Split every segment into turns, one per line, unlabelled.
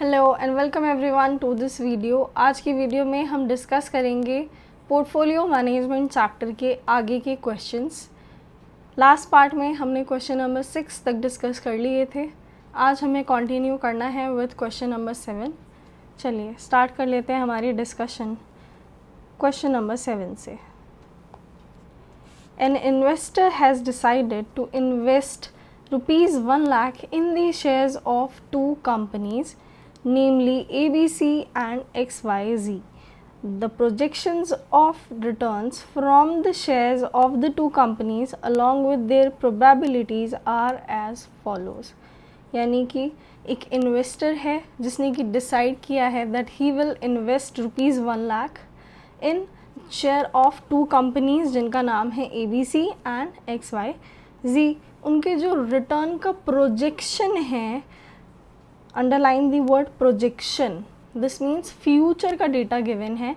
Hello and welcome everyone to this video. आज की video में हम डिस्कस करेंगे पोर्टफोलियो मैनेजमेंट चैप्टर के आगे के क्वेश्चंस। लास्ट पार्ट में हमने क्वेश्चन नंबर 6 तक डिस्कस कर लिए थे। आज हमें कंटिन्यू करना है विद क्वेश्चन नंबर 7। चलिए स्टार्ट कर लेते हैं हमारी डिस्कशन क्वेश्चन नंबर 7 से। An investor has decided to invest rupees 1 lakh in the shares of two companies, namely ABC and XYZ. The projections of returns from the shares of the two companies along with their probabilities are as follows. यानी कि एक investor है जिसने कि decide किया है that he will invest rupees 1 lakh in share of two companies जिनका नाम है ABC एंड XYZ। उनके जो रिटर्न का प्रोजेक्शन है, underline the word projection, this means future का डेटा गिवन है।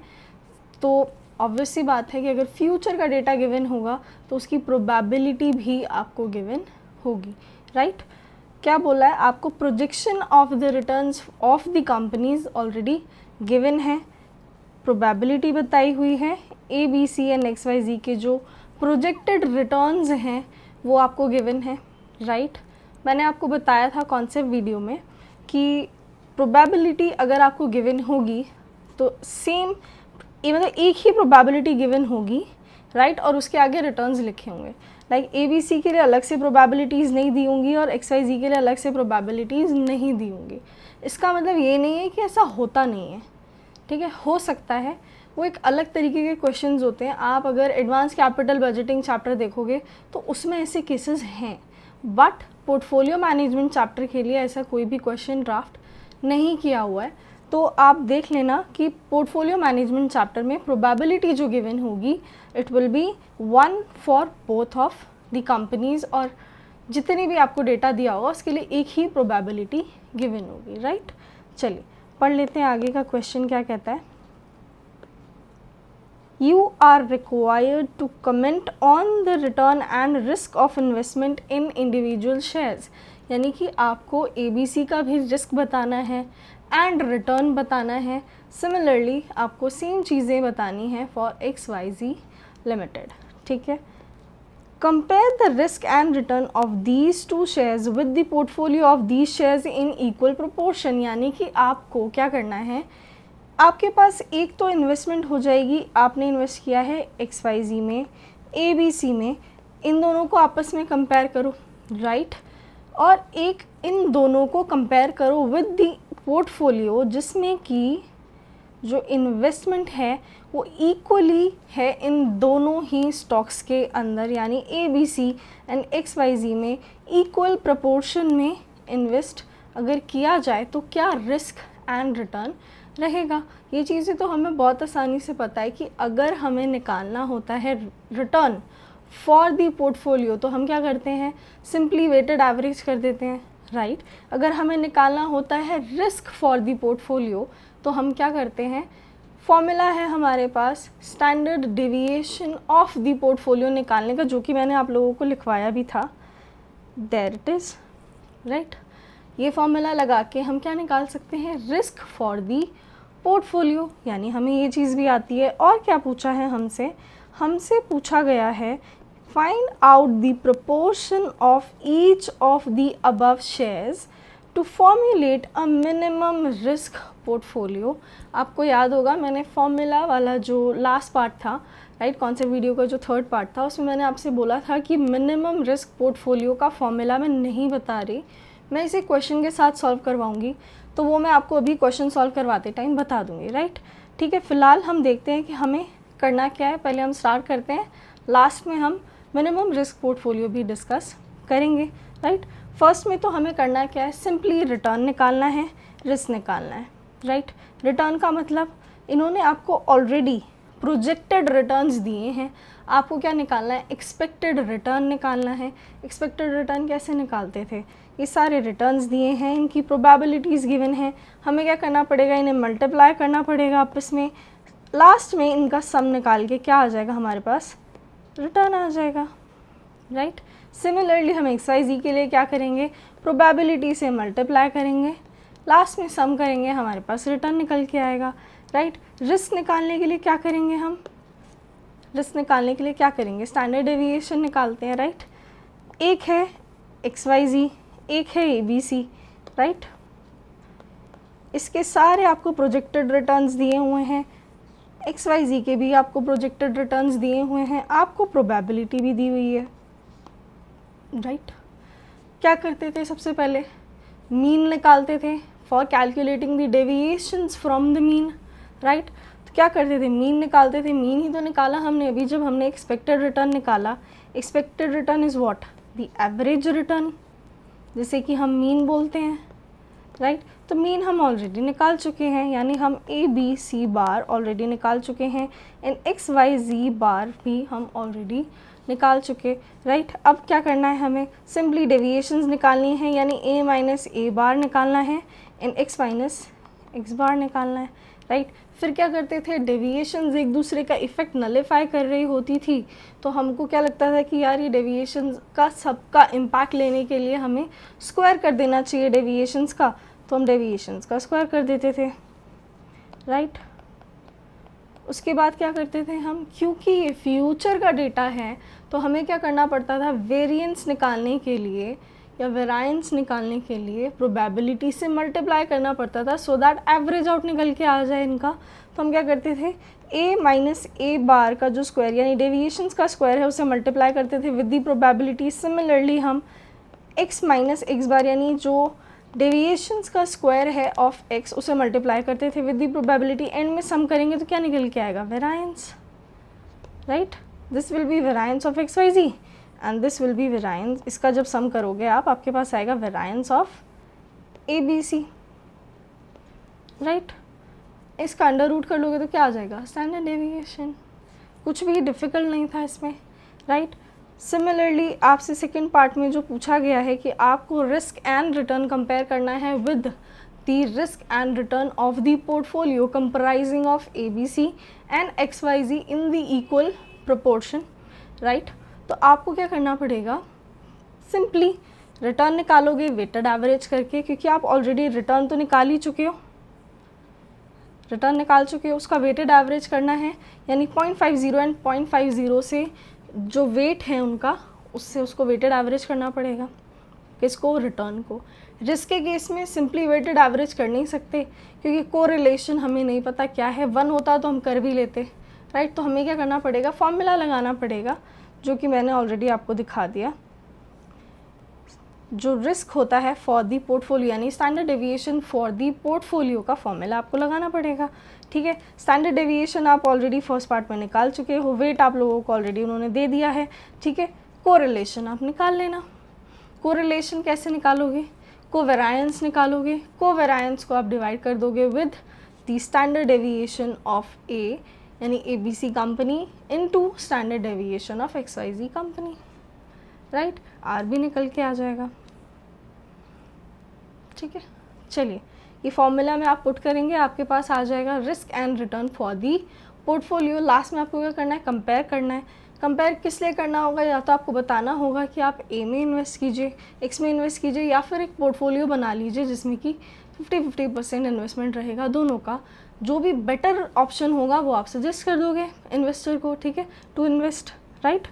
तो ऑब्वियस सी बात है कि अगर फ्यूचर का डेटा गिवन होगा तो उसकी प्रोबेबिलिटी भी आपको गिवन होगी, राइट। क्या बोला है आपको? Projection of the returns of the companies already given है, प्रोबेबिलिटी बताई हुई है। ABC एंड XYZ के जो प्रोजेक्टेड रिटर्न्स हैं वो आपको गिवन है, राइट। मैंने आपको बताया था कॉन्सेप्ट वीडियो में कि प्रोबेबिलिटी अगर आपको गिवन होगी तो सेम मतलब एक ही प्रोबेबिलिटी गिवन होगी, राइट, और उसके आगे रिटर्न्स लिखे होंगे। लाइक ABC के लिए अलग से प्रोबेबिलिटीज़ नहीं दी होंगी और XYZ के लिए अलग से प्रोबेबिलिटीज़ नहीं दी होंगी। इसका मतलब ये नहीं है कि ऐसा होता नहीं है, ठीक है, हो सकता है। वो एक अलग तरीके के क्वेश्चंस होते हैं। आप अगर एडवांस कैपिटल बजटिंग चैप्टर देखोगे तो उसमें ऐसे केसेस हैं, बट पोर्टफोलियो मैनेजमेंट चैप्टर के लिए ऐसा कोई भी क्वेश्चन ड्राफ्ट नहीं किया हुआ है। तो आप देख लेना कि पोर्टफोलियो मैनेजमेंट चैप्टर में प्रोबेबिलिटी जो गिवन होगी it will be 1 for both of the companies, और जितनी भी आपको डेटा दिया होगा उसके लिए एक ही प्रोबेबिलिटी गिवन होगी, राइट। चलिए पढ़ लेते हैं आगे का क्वेश्चन क्या कहता है। You are required to comment on the return and risk of investment in individual shares। यानी कि आपको ABC का भी रिस्क बताना है एंड रिटर्न बताना है। सिमिलरली आपको सेम चीज़ें बतानी है फॉर XYZ लिमिटेड, ठीक है। Compare the risk and return of these two shares with the portfolio of these shares in equal proportion। यानी कि आपको क्या करना है, आपके पास एक तो इन्वेस्टमेंट हो जाएगी, आपने इन्वेस्ट किया है XYZ में, ABC में, इन दोनों को आपस में कंपेयर करो, राइट, और एक इन दोनों को कंपेयर करो विद द पोर्टफोलियो जिसमें कि जो इन्वेस्टमेंट है वो इक्वली है इन दोनों ही स्टॉक्स के अंदर, यानी ABC एंड XYZ में इक्वल प्रपोर्शन में इन्वेस्ट अगर किया जाए तो क्या रिस्क एंड रिटर्न रहेगा। ये चीज़ें तो हमें बहुत आसानी से पता है कि अगर हमें निकालना होता है रिटर्न फॉर दी पोर्टफोलियो तो हम क्या करते हैं, सिंपली वेटेड एवरेज कर देते हैं, राइट। अगर हमें निकालना होता है रिस्क फॉर दी पोर्टफोलियो तो हम क्या करते हैं, फॉर्मूला है हमारे पास standard deviation of the portfolio निकालने का, जो कि मैंने आप लोगों को लिखवाया भी था, देयर इट इज़, राइट। ये फॉर्मूला लगा के हम क्या निकाल सकते हैं, रिस्क फॉर दी पोर्टफोलियो, यानी हमें ये चीज़ भी आती है। और क्या पूछा है हमसे पूछा गया है find out the proportion of each of the above shares to formulate a minimum risk portfolio. आपको याद होगा मैंने फॉर्मूला वाला जो लास्ट पार्ट था, राइट, कॉन्सेप्ट वीडियो का जो थर्ड पार्ट था, उसमें मैंने आपसे बोला था कि मिनिमम रिस्क पोर्टफोलियो का फॉर्मूला मैं नहीं बता रही, मैं इसे क्वेश्चन के साथ सॉल्व करवाऊंगी, तो वो मैं आपको अभी क्वेश्चन सॉल्व करवाते टाइम बता दूंगी, राइट, ठीक है। फ़िलहाल हम देखते हैं कि हमें करना क्या है। पहले हम स्टार्ट करते हैं, लास्ट में हम मिनिमम रिस्क पोर्टफोलियो भी डिस्कस करेंगे, राइट। फर्स्ट में तो हमें करना क्या है, सिंपली रिटर्न निकालना है, रिस्क निकालना है, राइट। रिटर्न का मतलब इन्होंने आपको ऑलरेडी प्रोजेक्टेड रिटर्न्स दिए हैं, आपको क्या निकालना है, एक्सपेक्टेड रिटर्न निकालना है। एक्सपेक्टेड रिटर्न कैसे निकालते थे, ये सारे रिटर्न्स दिए हैं, इनकी प्रोबेबिलिटीज़ गिवन है, हमें क्या करना पड़ेगा, इन्हें मल्टीप्लाई करना पड़ेगा आपस में, लास्ट में इनका सम निकाल के क्या आ जाएगा हमारे पास, रिटर्न आ जाएगा, राइट। सिमिलरली हम XYZ के लिए क्या करेंगे, प्रोबेबिलिटी से मल्टीप्लाई करेंगे, लास्ट में सम करेंगे हमारे पास रिटर्न निकल के आएगा, राइट। रिस्क निकालने के लिए क्या करेंगे हम, रिस्क निकालने के लिए क्या करेंगे, स्टैंडर्ड डेविएशन निकालते हैं, राइट। एक है XYZ, एक है ABC, राइट। इसके सारे आपको प्रोजेक्टेड रिटर्न्स दिए हुए हैं, XYZ के भी आपको प्रोजेक्टेड रिटर्न्स दिए हुए हैं, आपको प्रोबेबिलिटी भी दी हुई है, राइट। क्या करते थे, सबसे पहले मीन निकालते थे for calculating the deviations from the mean, right. तो क्या करते थे, मीन निकालते थे, मीन ही तो निकाला हमने अभी जब हमने एक्सपेक्टेड रिटर्न निकाला। Expected return is what, the average return, जिसे कि हम मीन बोलते हैं, राइट। तो मीन हम ऑलरेडी निकाल चुके हैं, यानी हम ABC बार ऑलरेडी निकाल चुके हैं एंड XYZ बार भी हम ऑलरेडी निकाल चुके, राइट। अब क्या करना है, हमें सिंपली डेविएशंस निकालनी है, यानी A माइनस A बार निकालना है एंड X माइनस X बार निकालना है, राइट। फिर क्या करते थे, डेविएशंस एक दूसरे का इफ़ेक्ट नलीफाई कर रही होती थी, तो हमको क्या लगता था कि यार ये डेविएशंस का सबका इम्पैक्ट लेने के लिए हमें स्क्वायर कर देना चाहिए डेविएशंस का, तो हम डेविएशंस का स्क्वायर कर देते थे, राइट। उसके बाद क्या करते थे हम, क्योंकि ये फ्यूचर का डेटा है तो हमें क्या करना पड़ता था, वेरिएंस निकालने के लिए या वेराइंस निकालने के लिए प्रोबेबिलिटी से मल्टीप्लाई करना पड़ता था, सो दैट एवरेज आउट निकल के आ जाए इनका। तो हम क्या करते थे, A माइनस A बार का जो स्क्वायर यानी डेविएशंस का स्क्वायर है उसे मल्टीप्लाई करते थे विद दी प्रोबेबिलिटी। सिमिलरली हम X माइनस X बार यानी जो डेविएशंस का स्क्वायर है ऑफ X उसे मल्टीप्लाई करते थे विद दी प्रोबेबिलिटी। एंड में सम करेंगे तो क्या निकल के आएगा, variance, right. This will be variance of XYZ and this will be variance, इसका जब सम करोगे आप, आपके पास आएगा वेराइंस ऑफ ABC, राइट। इसका अंडर रूट कर लोगे तो क्या आ जाएगा, स्टैंडर्ड डेविएशन। कुछ भी डिफ़िकल्ट नहीं था इसमें, राइट। सिमिलरली आपसे सेकेंड पार्ट में जो पूछा गया है कि आपको रिस्क एंड रिटर्न कंपेयर करना है with the risk and return of the portfolio comprising of ABC and XYZ in the equal proportion, right. तो आपको क्या करना पड़ेगा, सिंपली रिटर्न निकालोगे वेटेड एवरेज करके, क्योंकि आप ऑलरेडी रिटर्न तो निकाल ही चुके हो, रिटर्न निकाल चुके हो, उसका वेटेड एवरेज करना है, यानी 0.50 एंड 0.50 से जो वेट है उनका, उससे उसको वेटेड एवरेज करना पड़ेगा, किसको, रिटर्न को। रिस्क के केस में सिंपली वेटेड एवरेज कर नहीं सकते, क्योंकि कोरिलेशन हमें नहीं पता क्या है, 1 होता तो हम कर भी लेते, राइट। तो हमें क्या करना पड़ेगा, फॉर्मूला लगाना पड़ेगा, जो कि मैंने ऑलरेडी आपको दिखा दिया। जो रिस्क होता है फॉर दी पोर्टफोलियो यानी standard deviation for the portfolio का फॉर्मूला आपको लगाना पड़ेगा, ठीक है। स्टैंडर्ड डेविएशन आप ऑलरेडी फर्स्ट पार्ट में निकाल चुके हो, वेट आप लोगों को ऑलरेडी उन्होंने दे दिया है, ठीक है। कोरिलेशन आप निकाल लेना। कोरिलेशन कैसे निकालोगे, कोवेरायंस निकालोगे। कोवेरायंस को आप डिवाइड कर दोगे with the standard deviation of A यानी ABC company into standard deviation of XYZ company, right. R भी निकल के आ जाएगा, ठीक है। चलिए ये फॉर्मूला में आप पुट करेंगे, आपके पास आ जाएगा risk and return for the portfolio. Last में आपको क्या करना है, कंपेयर करना है। कंपेयर किस लिए करना होगा, या तो आपको बताना होगा कि आप A में इन्वेस्ट कीजिए, X में इन्वेस्ट कीजिए, या फिर एक पोर्टफोलियो बना लीजिए जिसमें कि 50-50% इन्वेस्टमेंट रहेगा दोनों का। जो भी बेटर ऑप्शन होगा वो आप सजेस्ट कर दोगे इन्वेस्टर को, ठीक है, टू इन्वेस्ट, राइट।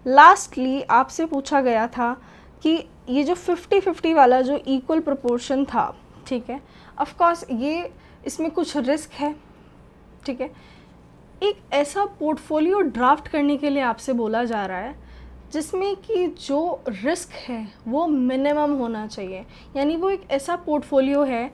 लास्टली आपसे पूछा गया था कि ये जो 50-50 वाला जो इक्वल प्रोपोर्शन था, ठीक है, ऑफ कोर्स ये इसमें कुछ रिस्क है, ठीक है। एक ऐसा पोर्टफोलियो ड्राफ्ट करने के लिए आपसे बोला जा रहा है जिसमें कि जो रिस्क है वो मिनिमम होना चाहिए, यानी वो एक ऐसा पोर्टफोलियो है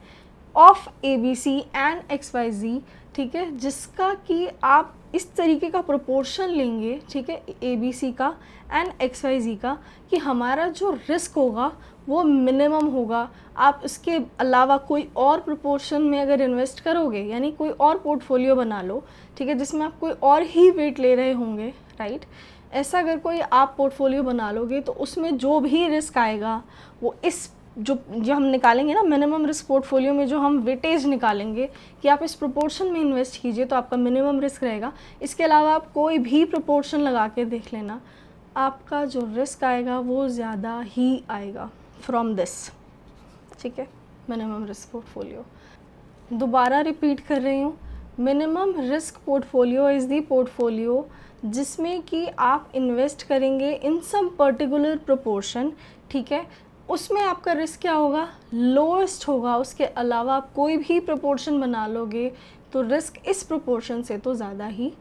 ऑफ ABC एंड XYZ, ठीक है, जिसका कि आप इस तरीके का प्रोपोर्शन लेंगे, ठीक है, ABC का एंड XYZ का, कि हमारा जो रिस्क होगा वो मिनिमम होगा। आप इसके अलावा कोई और प्रोपोर्शन में अगर इन्वेस्ट करोगे, यानी कोई और पोर्टफोलियो बना लो, ठीक है, जिसमें आप कोई और ही वेट ले रहे होंगे, राइट। ऐसा अगर कोई आप पोर्टफोलियो बना लोगे तो उसमें जो भी रिस्क आएगा वो इस जो हम निकालेंगे ना मिनिमम रिस्क पोर्टफोलियो में, जो हम वेटेज निकालेंगे कि आप इस प्रोपोर्शन में इन्वेस्ट कीजिए तो आपका मिनिमम रिस्क रहेगा। इसके अलावा आप कोई भी प्रोपोर्शन लगा के देख लेना, आपका जो रिस्क आएगा वो ज़्यादा ही आएगा फ्रॉम दिस, ठीक है। Minimum risk portfolio. दोबारा रिपीट कर रही हूँ, minimum risk portfolio is the portfolio जिसमें कि आप इन्वेस्ट करेंगे इन सम पर्टिकुलर प्रोपोर्शन, ठीक है। उसमें आपका रिस्क क्या होगा, लोएस्ट होगा। उसके अलावा आप कोई भी प्रोपोर्शन बना लोगे तो रिस्क इस प्रोपोर्शन से तो ज़्यादा ही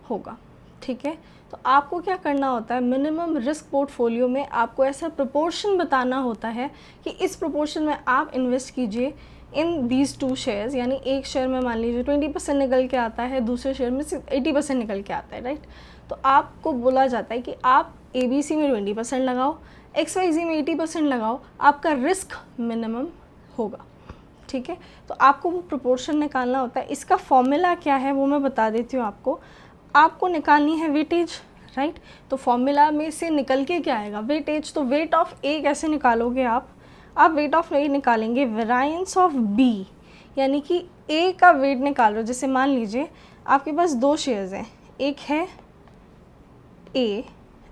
होगा, ठीक है। तो आपको क्या करना होता है, मिनिमम रिस्क पोर्टफोलियो में आपको ऐसा प्रोपोर्शन बताना होता है कि इस प्रोपोर्शन में आप इन्वेस्ट कीजिए इन दीज टू शेयर्स, यानी एक शेयर में मान लीजिए 20% निकल के आता है, दूसरे शेयर में 80% निकल के आता है, राइट। तो आपको बोला जाता है कि आप ABC में 20% लगाओ, XYZ में 80% लगाओ, आपका रिस्क मिनिमम होगा, ठीक है। तो आपको वो प्रोपोर्शन निकालना होता है। इसका फॉर्मूला क्या है वो मैं बता देती हूँ आपको निकालनी है वेटेज, राइट। तो फॉर्मूला में से निकल के क्या आएगा, वेटेज। तो वेट ऑफ ए कैसे निकालोगे आप वेट ऑफ ए निकालेंगे वेरिएंस ऑफ बी, यानी कि ए का वेट निकालो। जैसे मान लीजिए आपके पास 2 शेयर्स हैं, एक है ए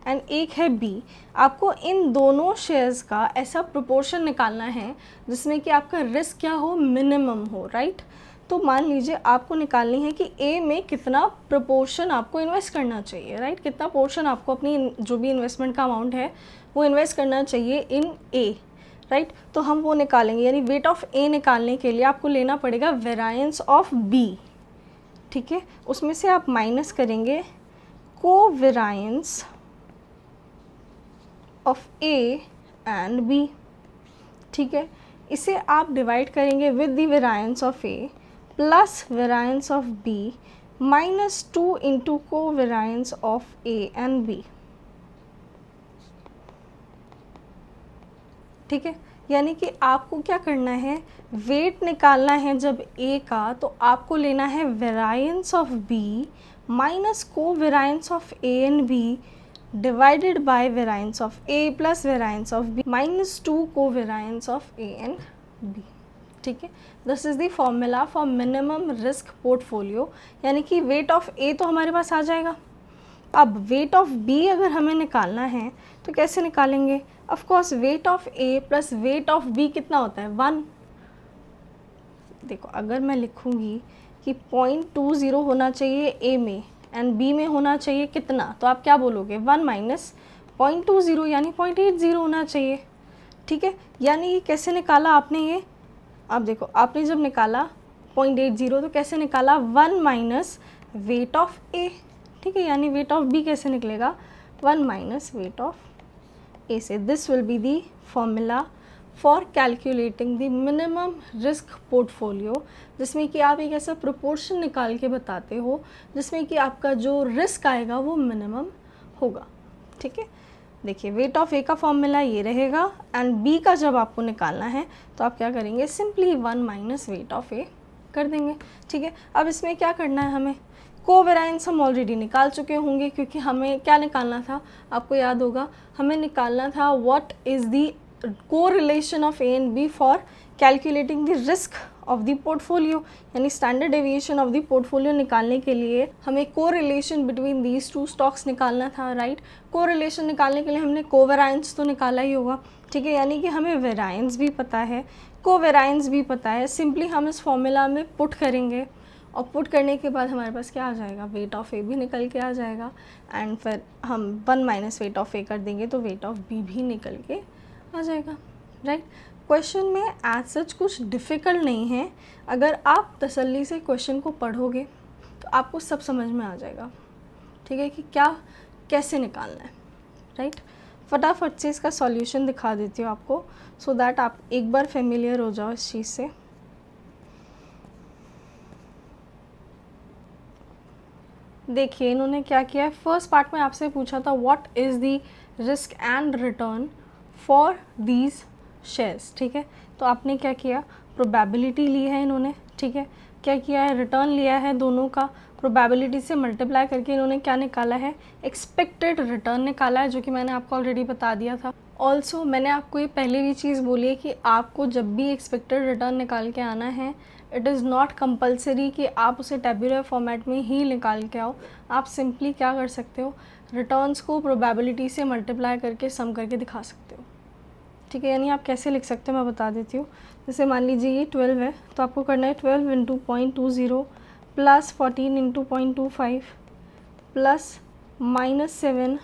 एंड एक है बी। आपको इन दोनों शेयर्स का ऐसा प्रोपोर्शन निकालना है जिसमें कि आपका रिस्क क्या हो, मिनिमम हो, राइट। तो मान लीजिए आपको निकालनी है कि ए में कितना प्रोपोर्शन आपको इन्वेस्ट करना चाहिए, राइट। कितना पोर्शन आपको अपनी जो भी इन्वेस्टमेंट का अमाउंट है वो इन्वेस्ट करना चाहिए इन ए, राइट। तो हम वो निकालेंगे, यानी वेट ऑफ ए निकालने के लिए आपको लेना पड़ेगा वेरिएंस ऑफ बी, ठीक है। उसमें से आप माइनस करेंगे covariance of A and B, ठीक है। इसे आप डिवाइड करेंगे with the variance of A plus variance of B minus 2 into covariance of A and B, ठीक है। यानी कि आपको क्या करना है, वेट निकालना है जब ए का, तो आपको लेना है variance of B minus covariance of A and B divided by variance of A plus variance of B minus 2 covariance of A and B, ठीक है। This is the formula for minimum risk portfolio, यानी कि wait of ए तो हमारे पास आ जाएगा। अब wait of B अगर हमें निकालना है तो कैसे निकालेंगे, of course weight of A plus weight of B कितना होता है, 1। देखो अगर मैं लिखूँगी कि 0.20 होना चाहिए ए में एंड बी में होना चाहिए कितना, तो आप क्या बोलोगे, 1 माइनस 0.20 यानी 0.80 होना चाहिए, ठीक है। यानी ये कैसे निकाला आपने, ये अब देखो आपने जब निकाला 0.80 तो कैसे निकाला, 1 माइनस वेट ऑफ ए, ठीक है। यानी वेट ऑफ बी कैसे निकलेगा, 1 माइनस वेट ऑफ ए से। This will be the formula for calculating the minimum risk portfolio, जिसमें कि आप एक ऐसा प्रोपोर्शन निकाल के बताते हो जिसमें कि आपका जो रिस्क आएगा वो मिनिमम होगा, ठीक है। देखिए वेट ऑफ ए का फॉर्मूला ये रहेगा एंड बी का जब आपको निकालना है तो आप क्या करेंगे, सिंपली 1 माइनस वेट ऑफ ए कर देंगे, ठीक है। अब इसमें क्या करना है, हमें कोवेरिएंस हम ऑलरेडी निकाल चुके होंगे, क्योंकि हमें क्या निकालना था, आपको याद होगा, हमें निकालना था what is the correlation of A and B for calculating the risk of the portfolio, यानी standard deviation of the portfolio निकालने के लिए हमें कोरिलेशन बिटवीन दीज 2 स्टॉक्स निकालना था, राइट। कोरिलेशन निकालने के लिए हमने कोवेरिएंस तो निकाला ही होगा, ठीक है। यानी कि हमें वेरिएंस भी पता है, कोवेरिएंस भी पता है। सिंपली हम इस फॉर्मूला में पुट करेंगे और पुट करने के बाद हमारे पास क्या आ जाएगा, वेट ऑफ ए भी निकल के आ जाएगा एंड फिर हम 1 माइनस वेट ऑफ ए कर देंगे तो वेट ऑफ बी भी निकल के आ जाएगा, राइट। क्वेश्चन में एज सच कुछ डिफ़िकल्ट नहीं है, अगर आप तसल्ली से क्वेश्चन को पढ़ोगे तो आपको सब समझ में आ जाएगा, ठीक है, कि क्या कैसे निकालना है, राइट। फटाफट से इसका सॉल्यूशन दिखा देती हूँ आपको, सो दैट आप एक बार फेमिलियर हो जाओ इस चीज़ से। देखिए इन्होंने क्या किया है, फर्स्ट पार्ट में आपसे पूछा था what is the risk and return for these shares, ठीक है। तो आपने क्या किया, प्रोबेबिलिटी ली है इन्होंने, ठीक है। क्या किया है, रिटर्न लिया है दोनों का, प्रोबेबिलिटी से मल्टीप्लाई करके इन्होंने क्या निकाला है, एक्सपेक्टेड रिटर्न निकाला है, जो कि मैंने आपको ऑलरेडी बता दिया था। ऑल्सो मैंने आपको ये पहले भी चीज़ बोली है कि आपको जब भी एक्सपेक्टेड रिटर्न निकाल के आना है, इट इज़ नॉट कंपलसरी कि आप उसे टेबुलर फॉर्मेट में ही निकाल के आओ। आप सिंपली क्या कर सकते हो, रिटर्न्स को प्रोबेबिलिटी से मल्टीप्लाई करके सम करके दिखा सकते हो, ठीक है, यानी आप कैसे लिख सकते हैं मैं बता देती हूँ। जैसे मान लीजिए ये 12 है तो आपको करना है 12 into 0.20 plus 14 into 0.25 plus -7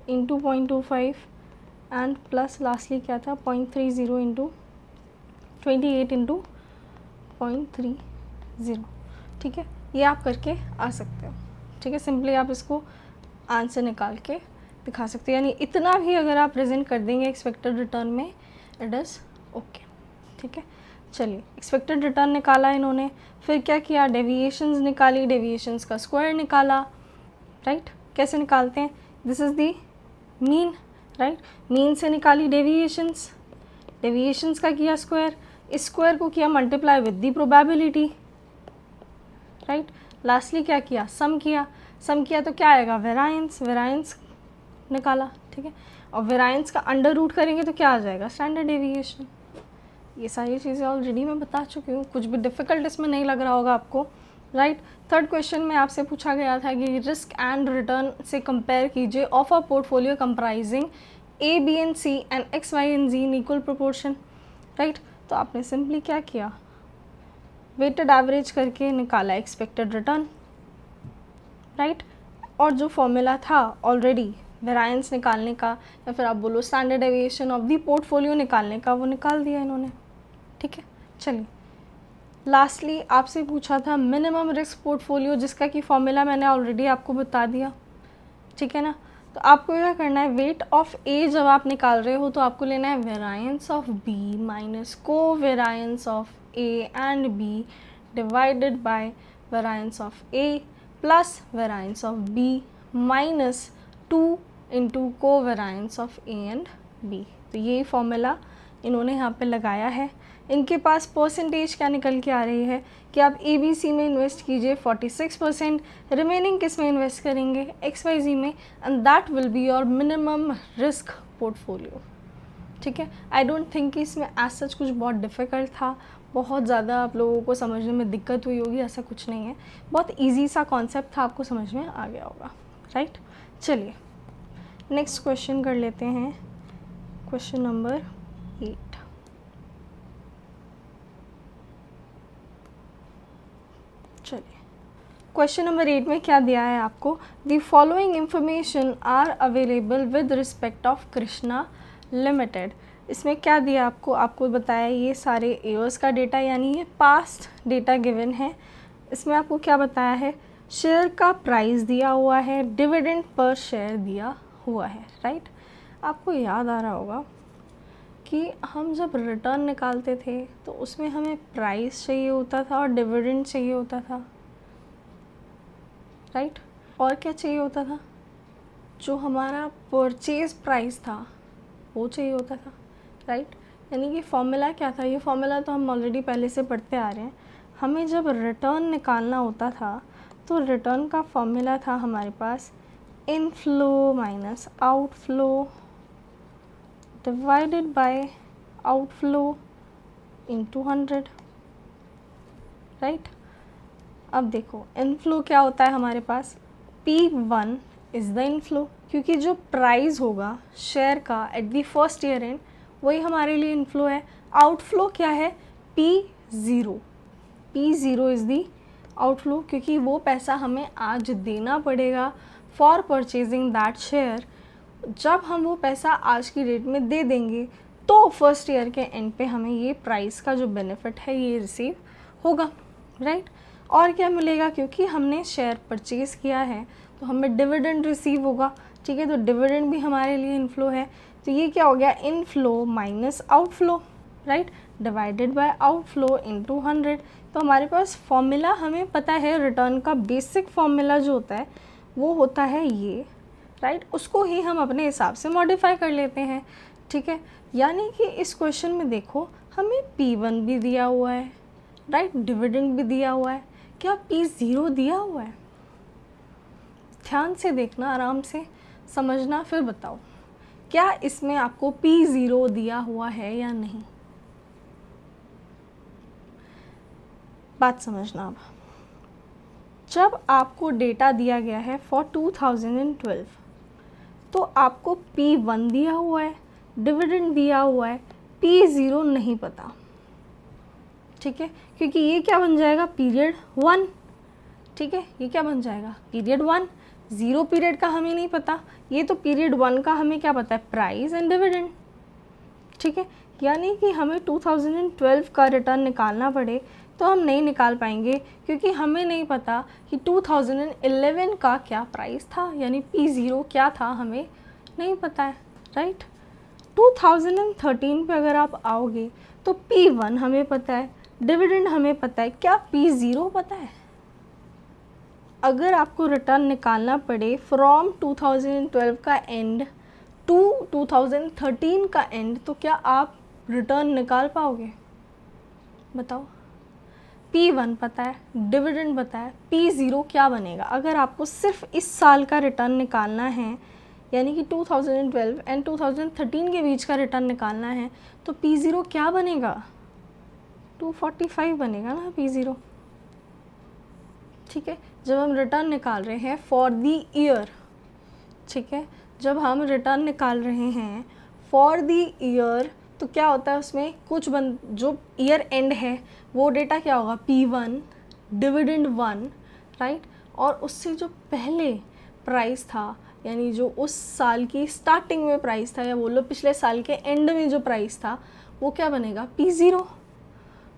into 0.25 and plus lastly क्या था 0.30 इंटू 28 इंटू 0.30। ठीक है, ये आप करके आ सकते हो। ठीक है, सिंपली आप इसको आंसर निकाल के दिखा सकते हो, यानी इतना भी अगर आप प्रेजेंट कर देंगे एक्सपेक्टेड रिटर्न में इट इज़ ओके। ठीक है, चलिए एक्सपेक्टेड रिटर्न निकाला इन्होंने, फिर क्या किया, डेविएशंस निकाली, डेविएशंस का स्क्वायर निकाला। राइट, कैसे निकालते हैं, this is the mean. Right, mean से निकाली डेविएशंस, डेविएशंस का किया स्क्वायर, इस स्क्वायर को किया multiply with the probability. Right, lastly क्या किया, सम किया, सम किया तो क्या आएगा, वेराइंस, वेराइंस निकाला। ठीक है, और वेराइंस का अंडर रूट करेंगे तो क्या आ जाएगा, स्टैंडर्ड डेविएशन। ये सारी चीज़ें ऑलरेडी मैं बता चुकी हूँ, कुछ भी डिफ़िकल्ट इसमें नहीं लग रहा होगा आपको। राइट, थर्ड क्वेश्चन में आपसे पूछा गया था कि रिस्क एंड रिटर्न से कंपेयर कीजिए of a portfolio comprising A B and C and X Y and G in equal proportion. Right, तो आपने सिंपली क्या किया, वेटेड एवरेज करके निकाला एक्सपेक्टेड रिटर्न। राइट, और जो फॉर्मूला था ऑलरेडी वेराइंस निकालने का या फिर आप बोलो standard deviation of the portfolio निकालने का, वो निकाल दिया इन्होंने। ठीक है, चलिए लास्टली आपसे पूछा था मिनिमम रिस्क पोर्टफोलियो, जिसका कि फॉर्मूला मैंने ऑलरेडी आपको बता दिया। ठीक है ना, तो आपको क्या करना है, वेट ऑफ ए जब आप निकाल रहे हो तो आपको लेना है variance of B minus covariance of A and B divided by variance of A plus variance of B minus 2 into covariance of A and B. तो यही फॉर्मूला इन्होंने यहाँ पे लगाया है। इनके पास परसेंटेज क्या निकल के आ रही है कि आप ABC में इन्वेस्ट कीजिए 46%, रिमेनिंग किस में इन्वेस्ट करेंगे, XYZ में, and that will be your minimum risk portfolio. ठीक है, आई डोंट थिंक कि इसमें एज सच कुछ बहुत डिफ़िकल्ट था, बहुत ज़्यादा आप लोगों को समझने में दिक्कत हुई होगी, ऐसा कुछ नहीं है, बहुत ईजी सा कॉन्सेप्ट था, आपको समझ में आ गया होगा। राइट, चलिए नेक्स्ट क्वेश्चन कर लेते हैं, क्वेश्चन नंबर 8। चलिए क्वेश्चन नंबर 8 में क्या दिया है आपको, the following information are available with respect of Krishna Limited. इसमें क्या दिया आपको बताया ये सारे ईयर्स का डेटा, यानी ये पास्ट डेटा गिवन है। इसमें आपको क्या बताया है, शेयर का प्राइस दिया हुआ है, डिविडेंड पर शेयर दिया हुआ है। राइट, आपको याद आ रहा होगा कि हम जब रिटर्न निकालते थे तो उसमें हमें प्राइस चाहिए होता था और डिविडेंड चाहिए होता था। राइट, और क्या चाहिए होता था, जो हमारा परचेज प्राइस था वो चाहिए होता था। राइट, यानी कि फॉर्मूला क्या था, ये फॉर्मूला तो हम ऑलरेडी पहले से पढ़ते आ रहे हैं। हमें जब रिटर्न निकालना होता था तो रिटर्न का फॉर्मूला था हमारे पास inflow minus outflow divided by outflow into 100। Right, अब देखो इनफ्लो क्या होता है हमारे पास, P1 इज़ द इनफ्लो, क्योंकि जो प्राइस होगा शेयर का at the first year and वही हमारे लिए इनफ्लो है। आउटफ्लो क्या है, P0 इज़ दी आउटफ्लो, क्योंकि वो पैसा हमें आज देना पड़ेगा फॉर परचेजिंग दैट शेयर। जब हम वो पैसा आज की डेट में दे देंगे तो फर्स्ट ईयर के एंड पे हमें ये प्राइस का जो बेनिफिट है ये रिसीव होगा। राइट, और क्या मिलेगा, क्योंकि हमने शेयर परचेज़ किया है तो हमें डिविडेंड रिसीव होगा। ठीक है, तो डिविडेंड भी हमारे लिए इनफ्लो है, तो ये क्या हो गया, inflow minus outflow. Right, divided by outflow into 100। तो हमारे पास फॉर्मूला हमें पता है, रिटर्न का बेसिक फॉर्मूला जो होता है वो होता है ये। राइट, उसको ही हम अपने हिसाब से मॉडिफाई कर लेते हैं। ठीक है, यानी कि इस क्वेश्चन में देखो हमें P1 भी दिया हुआ है, राइट, डिविडेंड भी दिया हुआ है, क्या P0 दिया हुआ है, ध्यान से देखना, आराम से समझना, फिर बताओ क्या इसमें आपको P0 दिया हुआ है या नहीं, बात समझना। अब जब आपको डेटा दिया गया है फॉर 2012 तो आपको P1 दिया हुआ है, डिविडेंड दिया हुआ है, P0 नहीं पता, ठीक है, क्योंकि ये क्या बन जाएगा, पीरियड 1, ठीक है, ये क्या बन जाएगा, पीरियड 1। 0 पीरियड का हमें नहीं पता, ये तो पीरियड 1 का हमें क्या पता है, प्राइस एंड डिविडेंड, ठीक है। यानी कि हमें 2012 का रिटर्न निकालना पड़े तो हम नहीं निकाल पाएंगे, क्योंकि हमें नहीं पता कि 2011 का क्या प्राइस था, यानी P0 क्या था हमें नहीं पता है, राइट। 2013 पे अगर आप आओगे तो P1 हमें पता है, डिविडेंड हमें पता है, क्या P0 पता है। अगर आपको रिटर्न निकालना पड़े फ्रॉम 2012 का एंड टू 2013 का एंड, तो क्या आप रिटर्न निकाल पाओगे, बताओ। P1 पता है, डिविडेंड पता है, P0 क्या बनेगा। अगर आपको सिर्फ इस साल का रिटर्न निकालना है, यानी कि 2012 एंड 2013 के बीच का रिटर्न निकालना है, तो P0 क्या बनेगा, 245 बनेगा ना P0, ठीक है। जब हम रिटर्न निकाल रहे हैं फॉर द ईयर, ठीक है, जब हम रिटर्न निकाल रहे हैं फॉर द ईयर, तो क्या होता है उसमें कुछ जो ईयर एंड है वो डेटा क्या होगा, P1 डिविडेंड 1, राइट। और उससे जो पहले प्राइस था, यानी जो उस साल की स्टार्टिंग में प्राइस था, या बोलो पिछले साल के एंड में जो प्राइस था, वो क्या बनेगा, P0।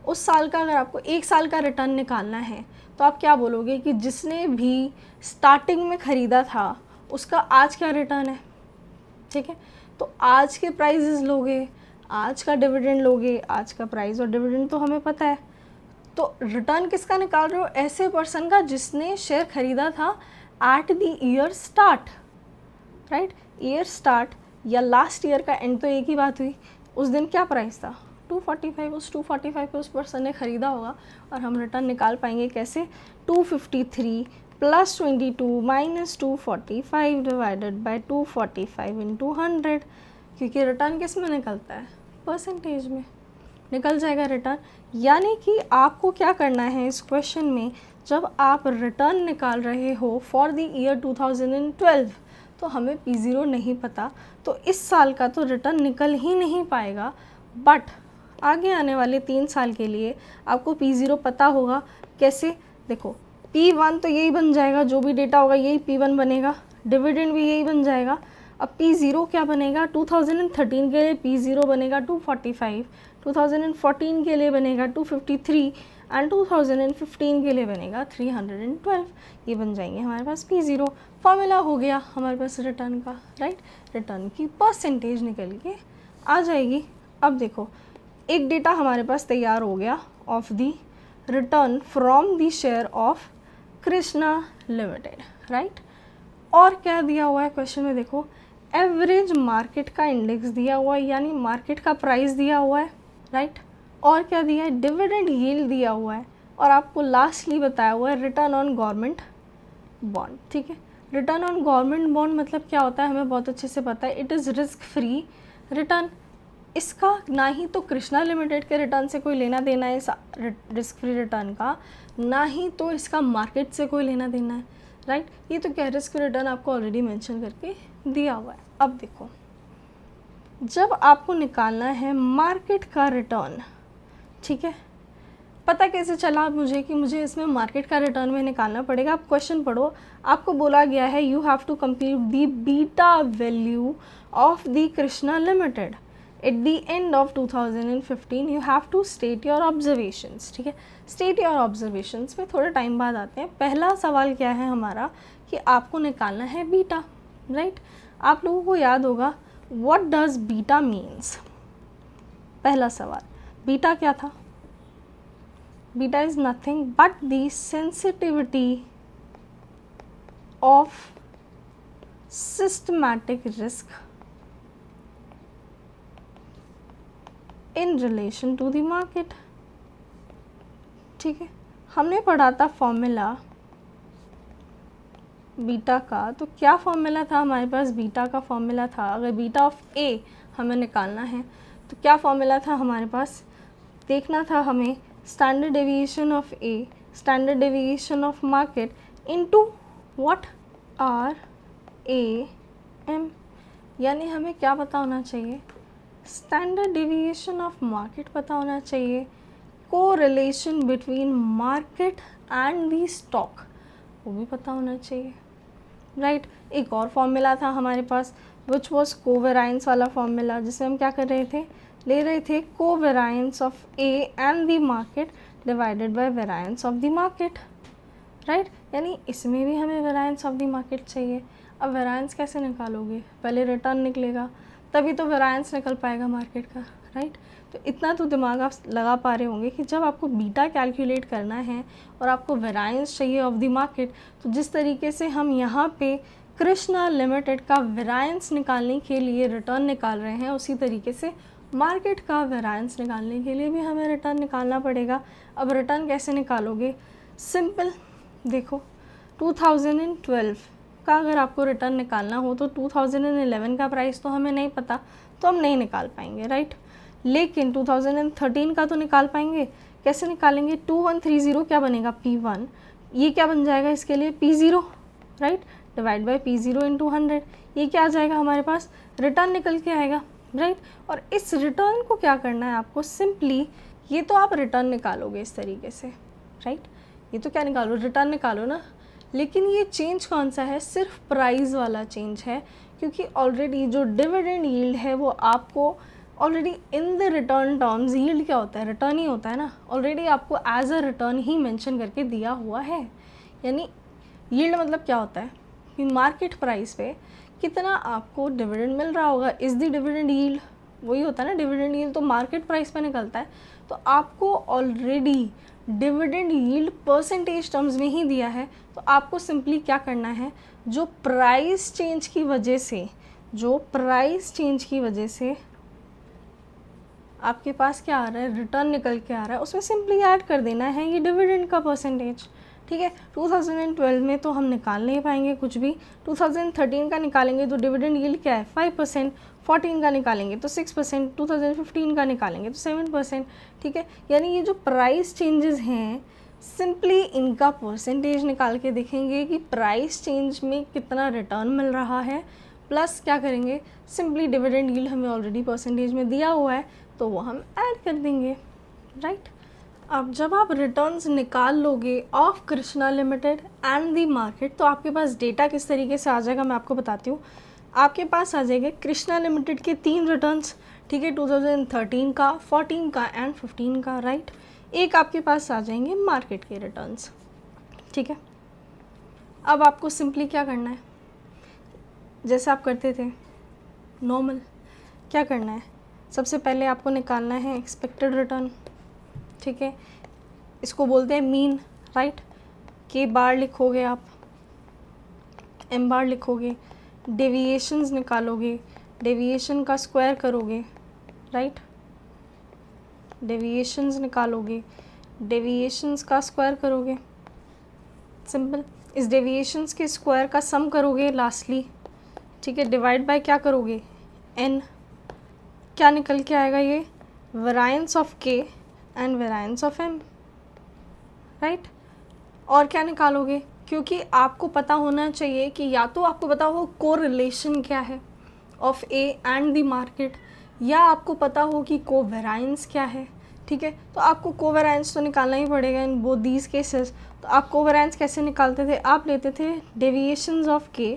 उस साल का अगर आपको एक साल का रिटर्न निकालना है तो आप क्या बोलोगे कि जिसने भी स्टार्टिंग में ख़रीदा था उसका आज क्या रिटर्न है, ठीक है। तो आज के प्राइजेस लोगे, आज का डिविडेंड लोगे, आज का प्राइस और डिविडेंड तो हमें पता है। तो रिटर्न किसका निकाल रहे हो, ऐसे पर्सन का जिसने शेयर ख़रीदा था at the year start, right. Year start या लास्ट ईयर का एंड तो एक ही बात हुई। उस दिन क्या प्राइस था, 245, उस 245 पे उस पर्सन ने ख़रीदा होगा, और हम रिटर्न निकाल पाएंगे कैसे, 253 + 22 - 245 डिवाइडेड बाय 245 × 100, क्योंकि रिटर्न किस में निकलता है, परसेंटेज में निकल जाएगा रिटर्न। यानी कि आपको क्या करना है इस क्वेश्चन में, जब आप रिटर्न निकाल रहे हो फॉर द ईयर 2012, तो हमें P0 नहीं पता, तो इस साल का तो रिटर्न निकल ही नहीं पाएगा। बट आगे आने वाले 3 साल के लिए आपको P0 पता होगा। कैसे, देखो, P1 तो यही बन जाएगा, जो भी डेटा होगा यही P1 बनेगा, डिविडेंड भी यही बन जाएगा। अब P0 क्या बनेगा, 2013 के लिए P0 बनेगा 245, 2014 के लिए बनेगा 253 एंड 2015 के लिए बनेगा 312। ये बन जाएंगे हमारे पास P0। फॉर्मूला हो गया हमारे पास रिटर्न का, राइट। रिटर्न की परसेंटेज निकल के आ जाएगी। अब देखो, एक डेटा हमारे पास तैयार हो गया of the return from the share of Krishna limited, right. और क्या दिया हुआ है क्वेश्चन में, देखो, एवरेज मार्केट का इंडेक्स दिया हुआ है, यानी मार्केट का प्राइस दिया हुआ है, राइट। और क्या दिया है, डिविडेंड यील्ड दिया हुआ है, और आपको लास्टली बताया हुआ है रिटर्न ऑन गवर्नमेंट बॉन्ड, ठीक है। रिटर्न ऑन गवर्नमेंट बॉन्ड मतलब क्या होता है, हमें बहुत अच्छे से पता है, it is risk free return. इसका ना ही तो कृष्णा लिमिटेड के रिटर्न से कोई लेना देना है, इस रिस्क फ्री रिटर्न का, ना ही तो इसका मार्केट से कोई लेना देना है, राइट। ये तो क्या, रिस्क फ्री रिटर्न आपको ऑलरेडी मेंशन करके दिया हुआ है। अब देखो, जब आपको निकालना है मार्केट का रिटर्न, ठीक है, पता कैसे चला मुझे कि मुझे इसमें मार्केट का रिटर्न में निकालना पड़ेगा। आप क्वेश्चन पढ़ो, आपको बोला गया है you have to compute the beta value of the Krishna Limited at the end of 2015। You have to state your observations, ठीक है। स्टेट योर ऑब्जर्वेशंस में थोड़े टाइम बाद आते हैं। पहला सवाल क्या है हमारा कि आपको निकालना है बीटा, राइट। आप लोगों को याद होगा व्हाट डज बीटा मीन्स। पहला सवाल, बीटा क्या था, beta is nothing but the sensitivity of systematic risk in relation to the market, ठीक है। हमने पढ़ा था फॉर्मूला बीटा का, तो क्या फॉर्मूला था हमारे पास, बीटा का फॉर्मूला था, अगर बीटा ऑफ ए हमें निकालना है तो क्या फॉर्मूला था हमारे पास, देखना था हमें standard deviation of A, standard deviation of market into what, R A M. यानी हमें क्या पता होना चाहिए, स्टैंडर्ड डेविएशन ऑफ मार्केट पता होना चाहिए, correlation between market and the stock वो भी पता होना चाहिए, राइट। एक और फॉर्मूला था हमारे पास विच वॉज कोवेराइंस वाला फॉर्मूला, जिसमें हम क्या कर रहे थे, ले रहे थे covariance of A and the market divided by variance of the market, right. यानी इसमें भी हमें वेराइंस ऑफ द मार्केट चाहिए। अब वेराइंस कैसे निकालोगे, पहले रिटर्न निकलेगा तभी तो वेराइंस निकल पाएगा मार्केट का, राइट। तो इतना तो दिमाग आप लगा पा रहे होंगे कि जब आपको बीटा कैलकुलेट करना है और आपको वेराइंस चाहिए ऑफ द मार्केट, तो जिस तरीके से हम यहाँ पे कृष्णा लिमिटेड का वेराइंस निकालने के लिए रिटर्न निकाल रहे हैं, उसी तरीके से मार्केट का वेराइंस निकालने के लिए भी हमें रिटर्न निकालना पड़ेगा। अब रिटर्न कैसे निकालोगे, सिंपल, देखो 2012 का अगर आपको रिटर्न निकालना हो तो 2011 का प्राइस तो हमें नहीं पता, तो हम नहीं निकाल पाएंगे, राइट। लेकिन 2013 का तो निकाल पाएंगे। कैसे निकालेंगे, 2130 क्या बनेगा, P1, ये क्या बन जाएगा इसके लिए, P0, right, divide by P0 into 100, ये क्या आ जाएगा हमारे पास, रिटर्न निकल के आएगा, राइट। और इस रिटर्न को क्या करना है आपको, सिंपली ये तो आप रिटर्न निकालोगे इस तरीके से, राइट, ये तो क्या निकालो, रिटर्न निकालो ना। लेकिन ये चेंज कौन सा है, सिर्फ प्राइस वाला चेंज है, क्योंकि ऑलरेडी जो डिविडेंड यील्ड है वो आपको already in the return terms, yield क्या होता है, रिटर्न ही होता है ना, ऑलरेडी आपको एज अ रिटर्न ही मेंशन करके दिया हुआ है। यानी यील्ड मतलब क्या होता है कि मार्केट प्राइस पे कितना आपको डिविडेंड मिल रहा होगा, इज़ द डिविडेंड यील्ड, वही होता है ना डिविडेंड यील्ड, तो मार्केट प्राइस पे निकलता है। तो आपको already dividend yield percentage terms में ही दिया है, तो आपको सिंपली क्या करना है, जो प्राइस चेंज की वजह से आपके पास क्या आ रहा है, रिटर्न निकल के आ रहा है, उसमें सिंपली ऐड कर देना है ये डिविडेंड का परसेंटेज, ठीक है। 2012 में तो हम निकाल नहीं पाएंगे कुछ भी, 2013 का निकालेंगे तो डिविडेंड यील्ड क्या है 5%, 14 का निकालेंगे तो 6%, 2015 का निकालेंगे तो 7%, ठीक है। यानी ये जो प्राइस चेंजेस हैं, सिंपली इनका परसेंटेज निकाल के देखेंगे कि प्राइस चेंज में कितना रिटर्न मिल रहा है, प्लस क्या करेंगे, सिंपली डिविडेंड यील्ड हमें ऑलरेडी परसेंटेज में दिया हुआ है तो वो हम ऐड कर देंगे, राइट। अब जब आप रिटर्न्स निकाल लोगे of Krishna limited and the market, तो आपके पास डेटा किस तरीके से आ जाएगा मैं आपको बताती हूँ। आपके पास आ जाएगा कृष्णा लिमिटेड के 3 रिटर्न्स, ठीक है, 2013 का, 14 का एंड 15 का, राइट। एक आपके पास आ जाएंगे मार्केट के रिटर्न्स, ठीक है। अब आपको सिंपली क्या करना है, जैसे आप करते थे नॉर्मल, क्या करना है, सबसे पहले आपको निकालना है एक्सपेक्टेड रिटर्न, ठीक है, इसको बोलते हैं मीन, राइट। के बार लिखोगे आप, एम बार लिखोगे, डेविएशंस निकालोगे, डेविएशन का स्क्वायर करोगे, राइट, डेविएशंस निकालोगे, डेविएशंस का स्क्वायर करोगे, सिंपल, इस डेविएशंस के स्क्वायर का सम करोगे लास्टली, ठीक है, डिवाइड बाय क्या करोगे, एन, क्या निकल के आएगा ये, variance of K and variance of M, right. और क्या निकालोगे, क्योंकि आपको पता होना चाहिए कि या तो आपको पता हो कोरिलेशन क्या है of A and the market, या आपको पता हो कि कोवेराइंस क्या है, ठीक है। तो आपको कोवेराइंस तो निकालना ही पड़ेगा इन बोथ दीज केसेस। तो आप कोवेराइंस कैसे निकालते थे, आप लेते थे deviations of K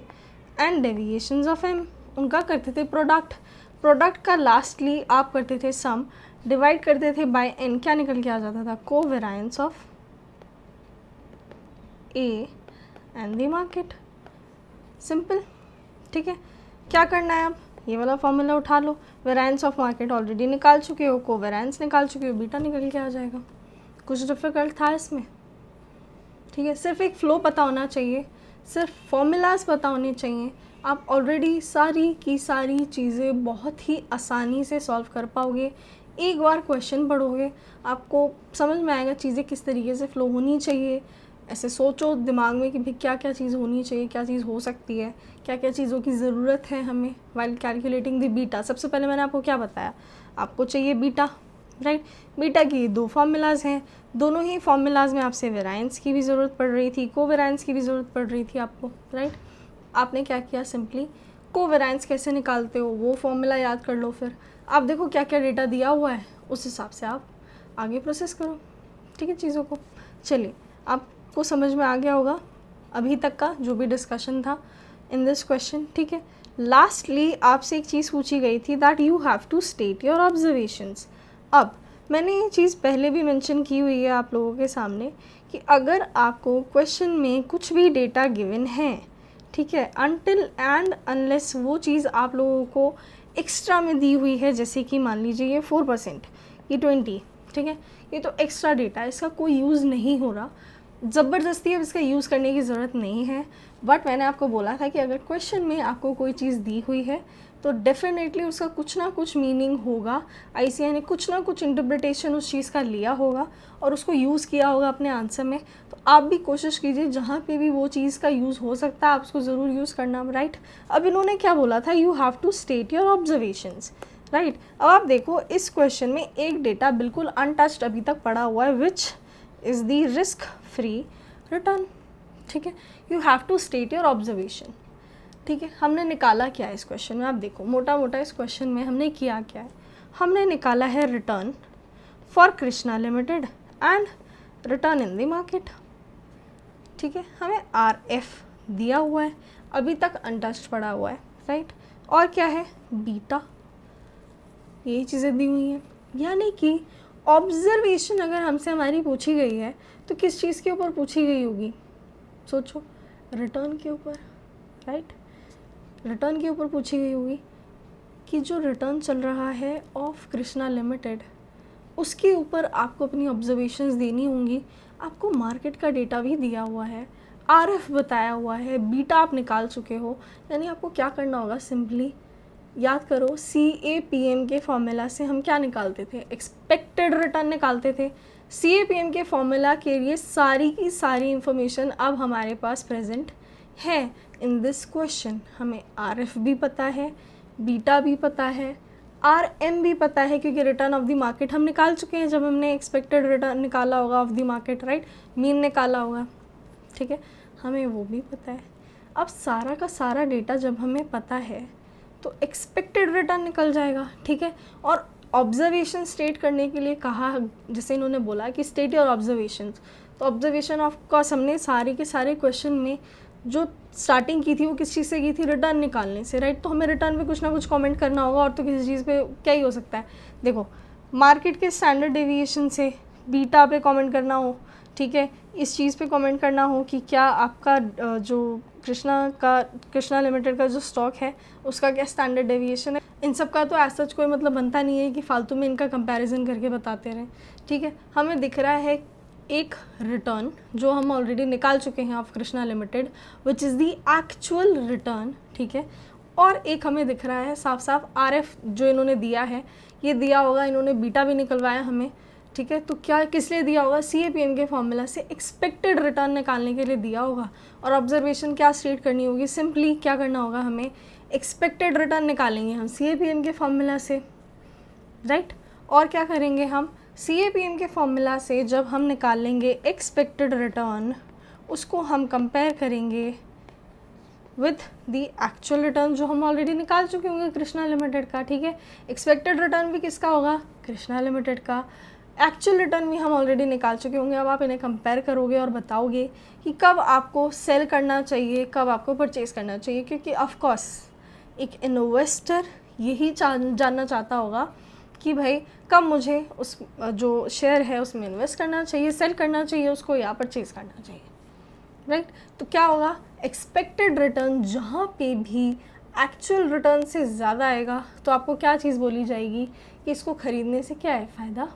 and deviations of M, उनका करते थे प्रोडक्ट का लास्टली आप करते थे सम, डिवाइड करते थे बाय एन, क्या निकल के आ जाता था, covariance of A and the market, simple, ठीक है। क्या करना है, अब ये वाला फॉर्मूला उठा लो, वेराइंस ऑफ मार्केट ऑलरेडी निकाल चुके हो, कोवेराइंस निकाल चुके हो, बीटा निकल के आ जाएगा। कुछ डिफिकल्ट था इसमें, ठीक है। सिर्फ एक फ़्लो पता होना चाहिए, सिर्फ फॉर्मूलाज पता होने चाहिए, आप ऑलरेडी सारी की सारी चीज़ें बहुत ही आसानी से सॉल्व कर पाओगे। एक बार क्वेश्चन पढ़ोगे आपको समझ में आएगा चीज़ें किस तरीके से फ़्लो होनी चाहिए। ऐसे सोचो दिमाग में कि भाई क्या क्या चीज़ होनी चाहिए, क्या चीज़ हो सकती है, क्या क्या चीज़ों की ज़रूरत है हमें वाइल कैलकुलेटिंग द बीटा। सबसे पहले मैंने आपको क्या बताया, आपको चाहिए बीटा, राइट। बीटा की 2 फार्मूलाज हैं, दोनों ही फार्मूलाज में आपसे वेराइंस की भी ज़रूरत पड़ रही थी, कोवेराइंस की भी ज़रूरत पड़ रही थी आपको, राइट। आपने क्या किया, सिंपली कोवेराइंस कैसे निकालते हो वो फॉर्मूला याद कर लो, फिर आप देखो क्या क्या डेटा दिया हुआ है, उस हिसाब से आप आगे प्रोसेस करो, ठीक है, चीज़ों को। चलिए, आपको समझ में आ गया होगा अभी तक का जो भी डिस्कशन था इन दिस क्वेश्चन, ठीक है। लास्टली आपसे एक चीज़ पूछी गई थी that you have to state your observations. अब मैंने ये चीज़ पहले भी मेंशन की हुई है आप लोगों के सामने कि अगर आपको क्वेश्चन में कुछ भी डेटा गिवन है, ठीक है, अनटिल एंड अनलेस वो चीज़ आप लोगों को एक्स्ट्रा में दी हुई है, जैसे कि मान लीजिए ये 4%, ये 20, ठीक है, ये तो एक्स्ट्रा डेटा है, इसका कोई यूज़ नहीं हो रहा, ज़बरदस्ती अब इसका यूज़ करने की ज़रूरत नहीं है। बट मैंने आपको बोला था कि अगर क्वेश्चन में आपको कोई चीज़ दी हुई है तो डेफिनेटली उसका कुछ ना कुछ मीनिंग होगा, आईसीएआई ने कुछ ना कुछ इंटरप्रिटेशन उस चीज़ का लिया होगा और उसको यूज़ किया होगा अपने आंसर में। तो आप भी कोशिश कीजिए जहाँ पे भी वो चीज़ का यूज़ हो सकता है आप उसको ज़रूर यूज़ करना, राइट। अब इन्होंने क्या बोला था, you have to state your observations, right. अब आप देखो इस क्वेश्चन में एक डेटा बिल्कुल अनटच्ड अभी तक पड़ा हुआ है, which is the risk free return, ठीक है। You have to state your observation, ठीक है। हमने निकाला क्या है इस क्वेश्चन में, आप देखो मोटा मोटा इस क्वेश्चन में हमने किया क्या है, हमने निकाला है return for Krishna limited and return in the market, ठीक है। हमें RF दिया हुआ है, अभी तक अनटच्ड पड़ा हुआ है, राइट। और क्या है, बीटा, यही चीज़ें दी हुई हैं। यानी कि ऑब्जर्वेशन अगर हमसे हमारी पूछी गई है तो किस चीज़ के ऊपर पूछी गई होगी, सोचो, रिटर्न के ऊपर, राइट। रिटर्न के ऊपर पूछी गई होगी कि जो रिटर्न चल रहा है ऑफ कृष्णा लिमिटेड, उसके ऊपर आपको अपनी ऑब्जर्वेशंस देनी होंगी। आपको मार्केट का डेटा भी दिया हुआ है, RF बताया हुआ है, बीटा आप निकाल चुके हो, यानी आपको क्या करना होगा, सिंपली याद करो, CAPM के फॉर्मूला से हम क्या निकालते थे, एक्सपेक्टेड रिटर्न निकालते थे। CAPM के फॉर्मूला के लिए सारी की सारी इंफॉर्मेशन अब हमारे पास प्रेजेंट है इन दिस क्वेश्चन। हमें RF भी पता है, बीटा भी पता है, RM भी पता है, क्योंकि रिटर्न ऑफ द मार्केट हम निकाल चुके हैं जब हमने एक्सपेक्टेड रिटर्न निकाला होगा of the market, right, mean निकाला होगा, ठीक है, हमें वो भी पता है। अब सारा का सारा डेटा जब हमें पता है तो एक्सपेक्टेड रिटर्न निकल जाएगा, ठीक है। और ऑब्जर्वेशन स्टेट करने के लिए कहा, जैसे इन्होंने बोला कि स्टेट योर ऑब्जर्वेशंस, तो ऑब्जर्वेशन ऑफ कोर्स हमने सारे के सारे क्वेश्चन में जो स्टार्टिंग की थी वो किस चीज़ से की थी, रिटर्न निकालने से, राइट। तो हमें रिटर्न पे कुछ ना कुछ कमेंट करना होगा, और तो किसी चीज़ पे क्या ही हो सकता है, देखो मार्केट के स्टैंडर्ड डेविएशन से बीटा पे कमेंट करना हो, ठीक है, इस चीज़ पे कमेंट करना हो कि क्या आपका जो कृष्णा लिमिटेड का जो स्टॉक है उसका क्या स्टैंडर्ड डेविएशन है, इन सब का तो ऐसा कोई मतलब बनता नहीं है कि फालतू में इनका कंपैरिजन करके बताते रहें, ठीक है। हमें दिख रहा है एक रिटर्न जो हम ऑलरेडी निकाल चुके हैं of Krishna limited, which is the actual return, ठीक है। और एक हमें दिख रहा है साफ साफ RF जो इन्होंने दिया है, ये दिया होगा, इन्होंने बीटा भी निकलवाया हमें, ठीक है। तो क्या किस लिए दिया होगा, CAPM के फॉर्मूला से एक्सपेक्टेड रिटर्न निकालने के लिए दिया होगा। और ऑब्जर्वेशन क्या स्टेट करनी होगी, सिंपली क्या करना होगा, हमें एक्सपेक्टेड रिटर्न निकालेंगे हम CAPM के फॉर्मूला से, राइट। और क्या करेंगे हम, CAPM के फॉर्मूला से जब हम निकालेंगे एक्सपेक्टेड रिटर्न, उसको हम कंपेयर करेंगे विथ द एक्चुअल रिटर्न जो हम ऑलरेडी निकाल चुके होंगे कृष्णा लिमिटेड का, ठीक है। एक्सपेक्टेड रिटर्न भी किसका होगा, कृष्णा लिमिटेड का, एक्चुअल रिटर्न भी हम ऑलरेडी निकाल चुके होंगे। अब आप इन्हें कंपेयर करोगे और बताओगे कि कब आपको सेल करना चाहिए, कब आपको परचेज करना चाहिए, क्योंकि ऑफ कोर्स एक इन्वेस्टर यही जानना चाहता होगा कि भाई कब मुझे उस जो शेयर है उसमें इन्वेस्ट करना चाहिए, सेल करना चाहिए उसको, या परचेज करना चाहिए, राइट। तो क्या होगा, एक्सपेक्टेड रिटर्न जहाँ पे भी एक्चुअल रिटर्न से ज़्यादा आएगा तो आपको क्या चीज़ बोली जाएगी कि इसको ख़रीदने से क्या है, फ़ायदा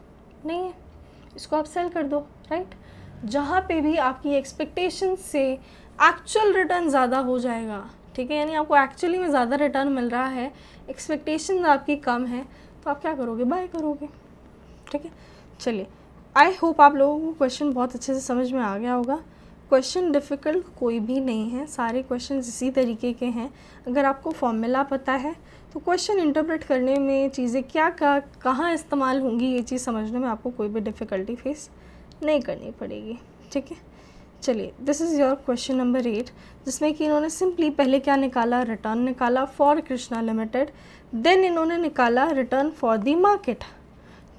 नहीं है, इसको आप सेल कर दो, राइट। जहाँ पे भी आपकी एक्सपेक्टेशन से एक्चुअल रिटर्न ज़्यादा हो जाएगा, ठीक है, यानी आपको एक्चुअली में ज़्यादा रिटर्न मिल रहा है, एक्सपेक्टेशन आपकी कम है, तो आप क्या करोगे, बाय करोगे, ठीक है। चलिए, आई होप आप लोगों को क्वेश्चन बहुत अच्छे से समझ में आ गया होगा। क्वेश्चन डिफ़िकल्ट कोई भी नहीं है, सारे क्वेश्चन इसी तरीके के हैं। अगर आपको फॉर्मूला पता है तो क्वेश्चन इंटरप्रेट करने में चीज़ें क्या कहाँ इस्तेमाल होंगी, ये चीज़ समझने में आपको कोई भी डिफ़िकल्टी फेस नहीं करनी पड़ेगी, ठीक है। चलिए, this is your question number 8, जिसमें कि इन्होंने सिंपली पहले क्या निकाला, रिटर्न निकाला फॉर कृष्णा लिमिटेड, देन इन्होंने निकाला रिटर्न फॉर द मार्केट।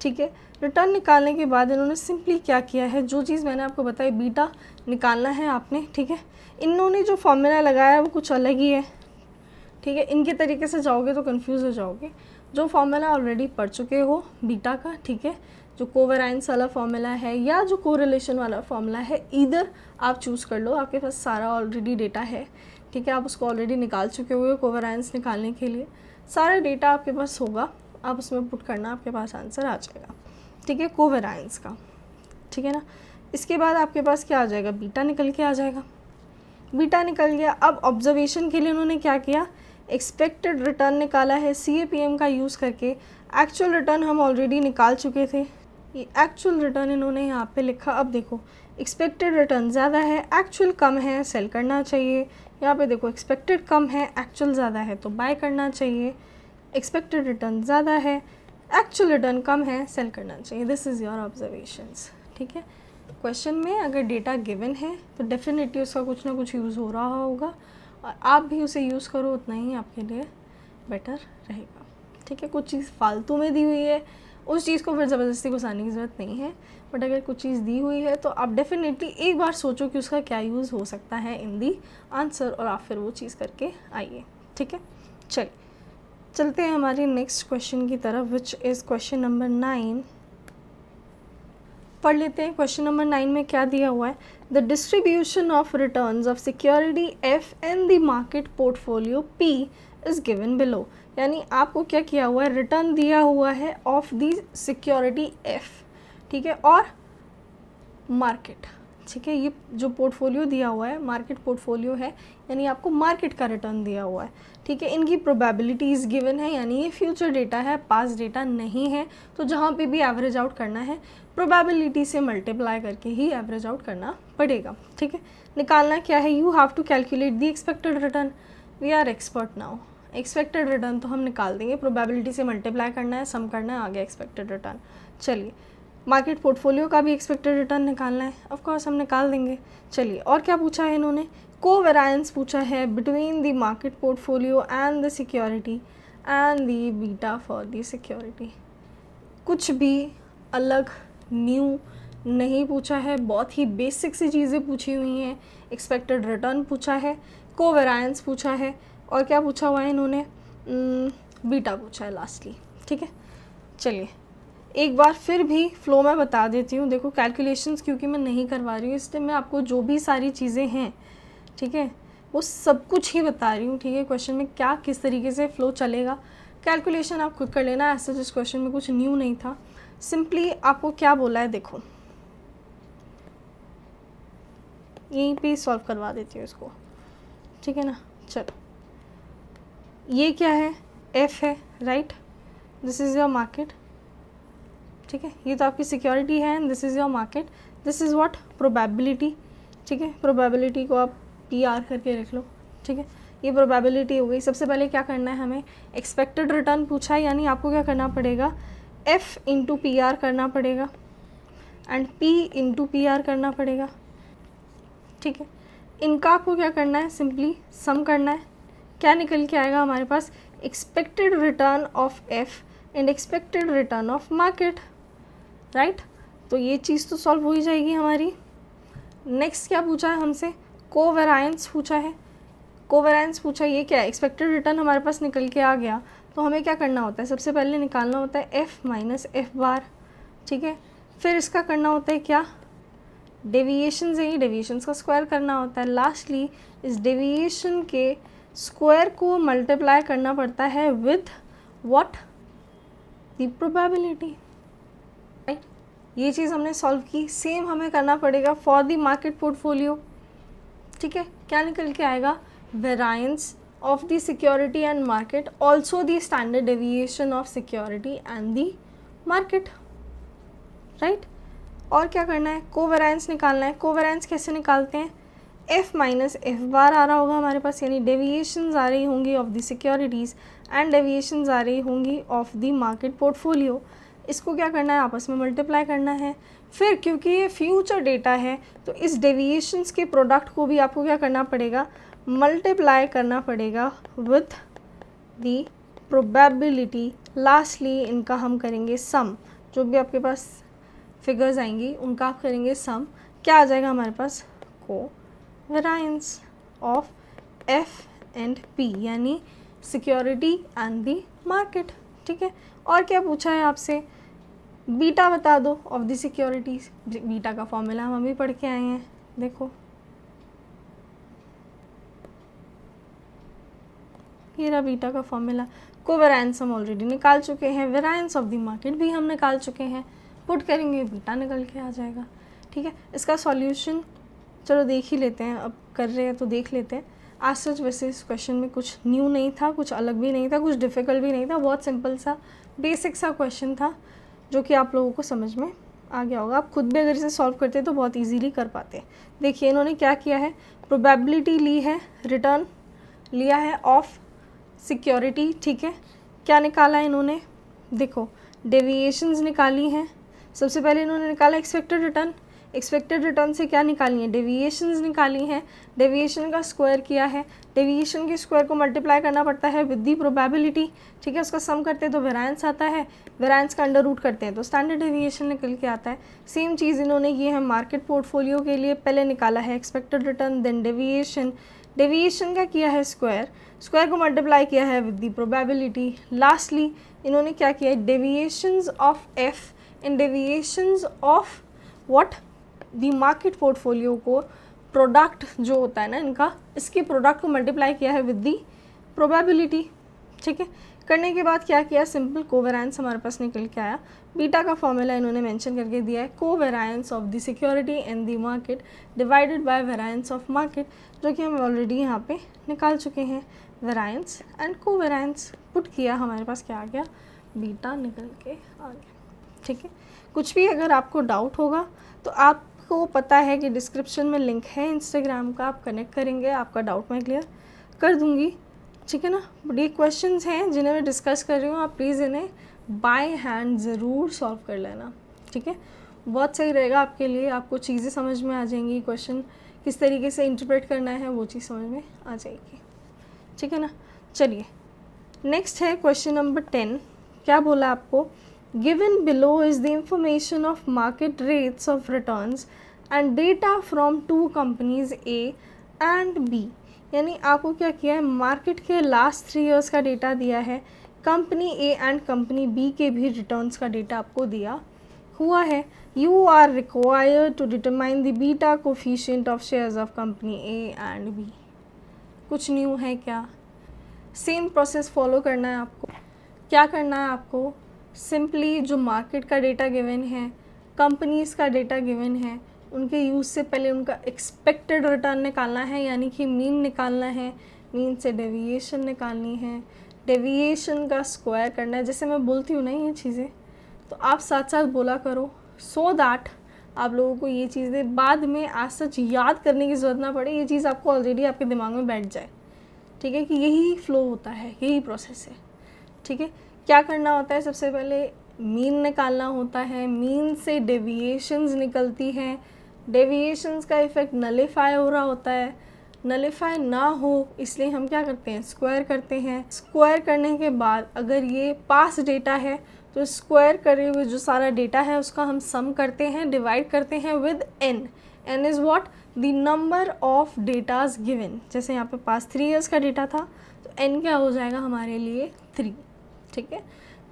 ठीक है, रिटर्न निकालने के बाद इन्होंने सिंपली क्या किया है, जो चीज़ मैंने आपको बताई, बीटा निकालना है आपने। ठीक है, इन्होंने जो फॉर्मूला लगाया वो कुछ अलग ही है। ठीक है, इनके तरीके से जाओगे तो कंफ्यूज हो जाओगे। जो फॉर्मूला ऑलरेडी पढ़ चुके हो बीटा का, ठीक है, जो कोवेराइंस वाला फॉर्मूला है या जो कोरिलेशन वाला फॉर्मूला है, इधर आप चूज़ कर लो, आपके पास सारा ऑलरेडी डेटा है। ठीक है, आप उसको ऑलरेडी निकाल चुके हो कोवेराइंस निकालने के लिए, सारा डेटा आपके पास होगा, आप उसमें पुट करना, आपके पास आंसर आ जाएगा। ठीक है, कोवेराइंस का। ठीक है ना, इसके बाद आपके पास क्या आ जाएगा, बीटा निकल के आ जाएगा। बीटा निकल गया। अब ऑब्जर्वेशन के लिए उन्होंने क्या किया, एक्सपेक्टेड रिटर्न निकाला है CAPM का यूज़ करके। एक्चुअल रिटर्न हम ऑलरेडी निकाल चुके थे, ये एक्चुअल रिटर्न इन्होंने यहाँ पे लिखा। अब देखो, एक्सपेक्टेड रिटर्न ज़्यादा है, एक्चुअल कम है, सेल करना चाहिए। यहाँ पे देखो, एक्सपेक्टेड कम है, एक्चुअल ज़्यादा है, तो बाय करना चाहिए। एक्सपेक्टेड रिटर्न ज़्यादा है, एक्चुअल रिटर्न कम है, सेल करना चाहिए। This is your observations. ठीक है, क्वेश्चन में अगर डेटा गिवन है तो डेफिनेटली उसका कुछ ना कुछ यूज़ हो रहा होगा, और आप भी उसे यूज़ करो, उतना ही आपके लिए बेटर रहेगा। ठीक है, कुछ चीज़ फालतू में दी हुई है, उस चीज़ को फिर ज़बरदस्ती घुसाने की ज़रूरत नहीं है, बट अगर कुछ चीज़ दी हुई है तो आप डेफिनेटली एक बार सोचो कि उसका क्या यूज़ हो सकता है इन दी आंसर, और आप फिर वो चीज़ करके आइए। ठीक है, चलिए चलते हैं हमारे नेक्स्ट क्वेश्चन की तरफ, विच इज़ क्वेश्चन नंबर 9। पढ़ लेते हैं। क्वेश्चन नंबर 9 में क्या दिया हुआ है, the distribution of returns of security F and the market portfolio P is given below. यानी आपको क्या किया हुआ है, रिटर्न दिया हुआ है ऑफ द सिक्योरिटी F, ठीक है, और मार्केट। ठीक है, ये जो पोर्टफोलियो दिया हुआ है मार्केट पोर्टफोलियो है, यानी आपको मार्केट का रिटर्न दिया हुआ है। ठीक है, इनकी प्रोबेबिलिटीज़ गिवन है, यानी ये फ्यूचर डेटा है, पास डेटा नहीं है, तो जहाँ पे भी एवरेज आउट करना है प्रोबेबिलिटी से मल्टीप्लाई करके ही एवरेज आउट करना पड़ेगा। ठीक है, निकालना क्या है, you have to calculate the expected return. We are expert now, expected return तो हम निकाल देंगे, प्रोबेबिलिटी से मल्टीप्लाई करना है, सम करना है, आगे एक्सपेक्टेड रिटर्न। चलिए, मार्केट पोर्टफोलियो का भी एक्सपेक्टेड रिटर्न निकालना है, ऑफ कोर्स हम निकाल देंगे। चलिए, और क्या पूछा है इन्होंने, कोवेरायंस पूछा है between the market portfolio and the security and the beta for the security. कुछ भी अलग न्यू नहीं पूछा है, बहुत ही बेसिक सी चीज़ें पूछी हुई हैं। एक्सपेक्टेड रिटर्न पूछा है, कोवेरायंस पूछा है, और क्या पूछा हुआ है इन्होंने, बीटा पूछा है लास्टली। ठीक है, चलिए एक बार फिर भी फ्लो में बता देती हूँ। देखो, कैलकुलेशंस क्योंकि मैं नहीं करवा रही हूँ, इसलिए मैं आपको जो भी सारी चीज़ें हैं, ठीक है, वो सब कुछ ही बता रही हूँ। ठीक है, क्वेश्चन में क्या किस तरीके से फ्लो चलेगा, कैलकुलेशन आप खुद कर लेना। ऐसा जिस क्वेश्चन में कुछ न्यू नहीं था, सिंपली आपको क्या बोला है, देखो यहीं पे सॉल्व करवा देती हूँ इसको। ठीक है ना, चलो, ये क्या है, F है, right, this is your market. ठीक है, ये तो आपकी सिक्योरिटी है, and this is your market, this is what, probability. ठीक है, प्रोबेबिलिटी को आप PR करके रख लो। ठीक है, ये प्रोबेबिलिटी हो गई। सबसे पहले क्या करना है, हमें एक्सपेक्टेड रिटर्न पूछा है, यानी आपको क्या करना पड़ेगा, F इंटू PR करना पड़ेगा, एंड P इंटू PR करना पड़ेगा। ठीक है, इनका आपको क्या करना है, सिंपली सम करना है। क्या निकल के आएगा हमारे पास, expected return of F and expected return of market, right. तो ये चीज़ तो सॉल्व हो ही जाएगी हमारी। नेक्स्ट क्या पूछा है हमसे, कोवेरायंस पूछा है। कोवेरायंस पूछा, ये क्या है, एक्सपेक्टेड रिटर्न हमारे पास निकल के आ गया, तो हमें क्या करना होता है, सबसे पहले निकालना होता है F माइनस F बार। ठीक है, फिर इसका करना होता है क्या, डेविएशन है, डेविएशंस का स्क्वायर करना होता है। लास्टली इस डेविएशन के स्क्वायर को मल्टीप्लाई करना पड़ता है with what, the probability, right. ये चीज़ हमने सॉल्व की। सेम हमें करना पड़ेगा फॉर द मार्केट पोर्टफोलियो। ठीक है, क्या निकल के आएगा, variance of the security and market, also the standard deviation of security and the market, right. और क्या करना है, कोवेरायंस निकालना है। कोवेरायंस कैसे निकालते हैं, F माइनस F बार आ रहा होगा हमारे पास, यानी डेविएशंस आ रही होंगी of the securities and deviations आ रही होंगी ऑफ द मार्केट पोर्टफोलियो। इसको क्या करना है, आपस में मल्टीप्लाई करना है, फिर क्योंकि ये फ्यूचर डेटा है तो इस डेविएशंस के प्रोडक्ट को भी आपको क्या करना पड़ेगा, मल्टीप्लाई करना पड़ेगा विथ द प्रोबेबिलिटी। लास्टली इनका हम करेंगे सम, जो भी आपके पास फिगर्स आएंगी उनका आप करेंगे सम। क्या आ जाएगा हमारे पास, covariance of F and P, यानी सिक्योरिटी एंड द मार्केट। ठीक है, और क्या पूछा है आपसे, बीटा बता दो ऑफ द सिक्योरिटीज। बीटा का फॉर्मूला हम अभी पढ़ के आए हैं, देखो ये रहा बीटा का फॉर्मूला। कोवेरिएंस हम ऑलरेडी निकाल चुके हैं, वेरिएंस ऑफ द मार्केट भी हम निकाल चुके हैं, पुट करेंगे बीटा निकल के आ जाएगा। ठीक है, इसका सॉल्यूशन चलो देख ही लेते हैं, अब कर रहे हैं तो देख लेते हैं। आज सच वैसे इस क्वेश्चन में कुछ न्यू नहीं था, कुछ अलग भी नहीं था, कुछ डिफ़िकल्ट भी नहीं था, बहुत सिंपल सा बेसिक सा क्वेश्चन था जो कि आप लोगों को समझ में आ गया होगा। आप खुद भी अगर इसे सॉल्व करते तो बहुत इजीली कर पाते। देखिए इन्होंने क्या किया है, प्रोबेबिलिटी ली है, रिटर्न लिया है ऑफ सिक्योरिटी। ठीक है, क्या निकाला है इन्होंने, देखो डेविएशंस निकाली हैं। सबसे पहले इन्होंने निकाला एक्सपेक्टेड रिटर्न। एक्सपेक्टेड रिटर्न से क्या निकाली है, डेविएशंस निकाली हैं। डेविएशन का स्क्वायर किया है, डेविएशन के स्क्वायर को मल्टीप्लाई करना पड़ता है विद दी प्रोबेबिलिटी। ठीक है, उसका सम करते हैं तो वेरिएंस आता है, वेरिएंस का अंडर रूट करते हैं तो स्टैंडर्ड डेविएशन निकल के आता है। सेम चीज़ इन्होंने ये है मार्केट पोर्टफोलियो के लिए, पहले निकाला है expected return then deviation, deviation का किया है स्क्वायर, स्क्वायर को मल्टीप्लाई किया है विद दी प्रोबेबिलिटी। लास्टली इन्होंने क्या किया है, deviations of F and deviations of what the market portfolio को, प्रोडक्ट जो होता है ना इनका, इसके प्रोडक्ट को मल्टीप्लाई किया है विद दी प्रोबेबिलिटी। ठीक है, करने के बाद क्या किया, सिंपल कोवेरिएंस हमारे पास निकल के आया। बीटा का फॉर्मूला इन्होंने मेंशन करके दिया है, covariance of the security and the market divided by variance of market, जो कि हम ऑलरेडी यहाँ पे निकाल चुके हैं। वेरिएंस एंड कोवेरिएंस पुट किया, हमारे पास क्या आ गया, बीटा निकल के आ गया। ठीक है, कुछ भी अगर आपको डाउट होगा तो आपको पता है कि डिस्क्रिप्शन में लिंक है इंस्टाग्राम का, आप कनेक्ट करेंगे, आपका डाउट मैं क्लियर कर दूंगी। ठीक है ना, बट ये क्वेश्चंस हैं जिन्हें मैं डिस्कस कर रही हूँ, आप प्लीज़ इन्हें बाय हैंड ज़रूर सॉल्व कर लेना। ठीक है, बहुत सही रहेगा आपके लिए, आपको चीज़ें समझ में आ जाएंगी, क्वेश्चन किस तरीके से इंटरप्रेट करना है वो चीज़ समझ में आ जाएगी। ठीक है ना, चलिए नेक्स्ट है क्वेश्चन नंबर 10। क्या बोला आपको, given below is the information of market rates of returns and data from two companies A and B। यानी आपको क्या किया है, मार्केट के लास्ट 3 ईयर्स का डेटा दिया है, company A and company B के भी रिटर्न्स का डेटा आपको दिया हुआ है। You are required to determine the beta coefficient of shares of company A and B. कुछ न्यू है क्या, सेम प्रोसेस फॉलो करना है आपको। क्या करना है आपको, सिंपली जो मार्केट का डेटा गिवन है, कंपनीज़ का डेटा गिवन है, उनके यूज़ से पहले उनका एक्सपेक्टेड रिटर्न निकालना है, यानी कि मीन निकालना है, मीन से डेविएशन निकालनी है, डेविएशन का स्क्वायर करना है। जैसे मैं बोलती हूँ ना ये चीज़ें, तो आप साथ साथ बोला करो, सो दैट आप लोगों को ये चीज़ें बाद में आज सच याद करने की ज़रूरत ना पड़े, ये चीज़ आपको ऑलरेडी आपके दिमाग में बैठ जाए। ठीक है, कि यही फ्लो होता है, यही प्रोसेस है। ठीक है, क्या करना होता है, सबसे पहले मीन निकालना होता है, मीन से डेविएशंस निकलती हैं, डेविएशंस का इफ़ेक्ट नलिफाई हो रहा होता है, नलिफाई ना हो इसलिए हम क्या करते हैं, स्क्वायर करते हैं। स्क्वायर करने के बाद अगर ये पास डेटा है तो स्क्वायर करे हुए जो सारा डेटा है उसका हम सम करते हैं, डिवाइड करते हैं with n। n is what, the number of datas given. जैसे यहाँ पे पास 3 ईयर्स का डेटा था तो n क्या हो जाएगा हमारे लिए 3। ठीक है,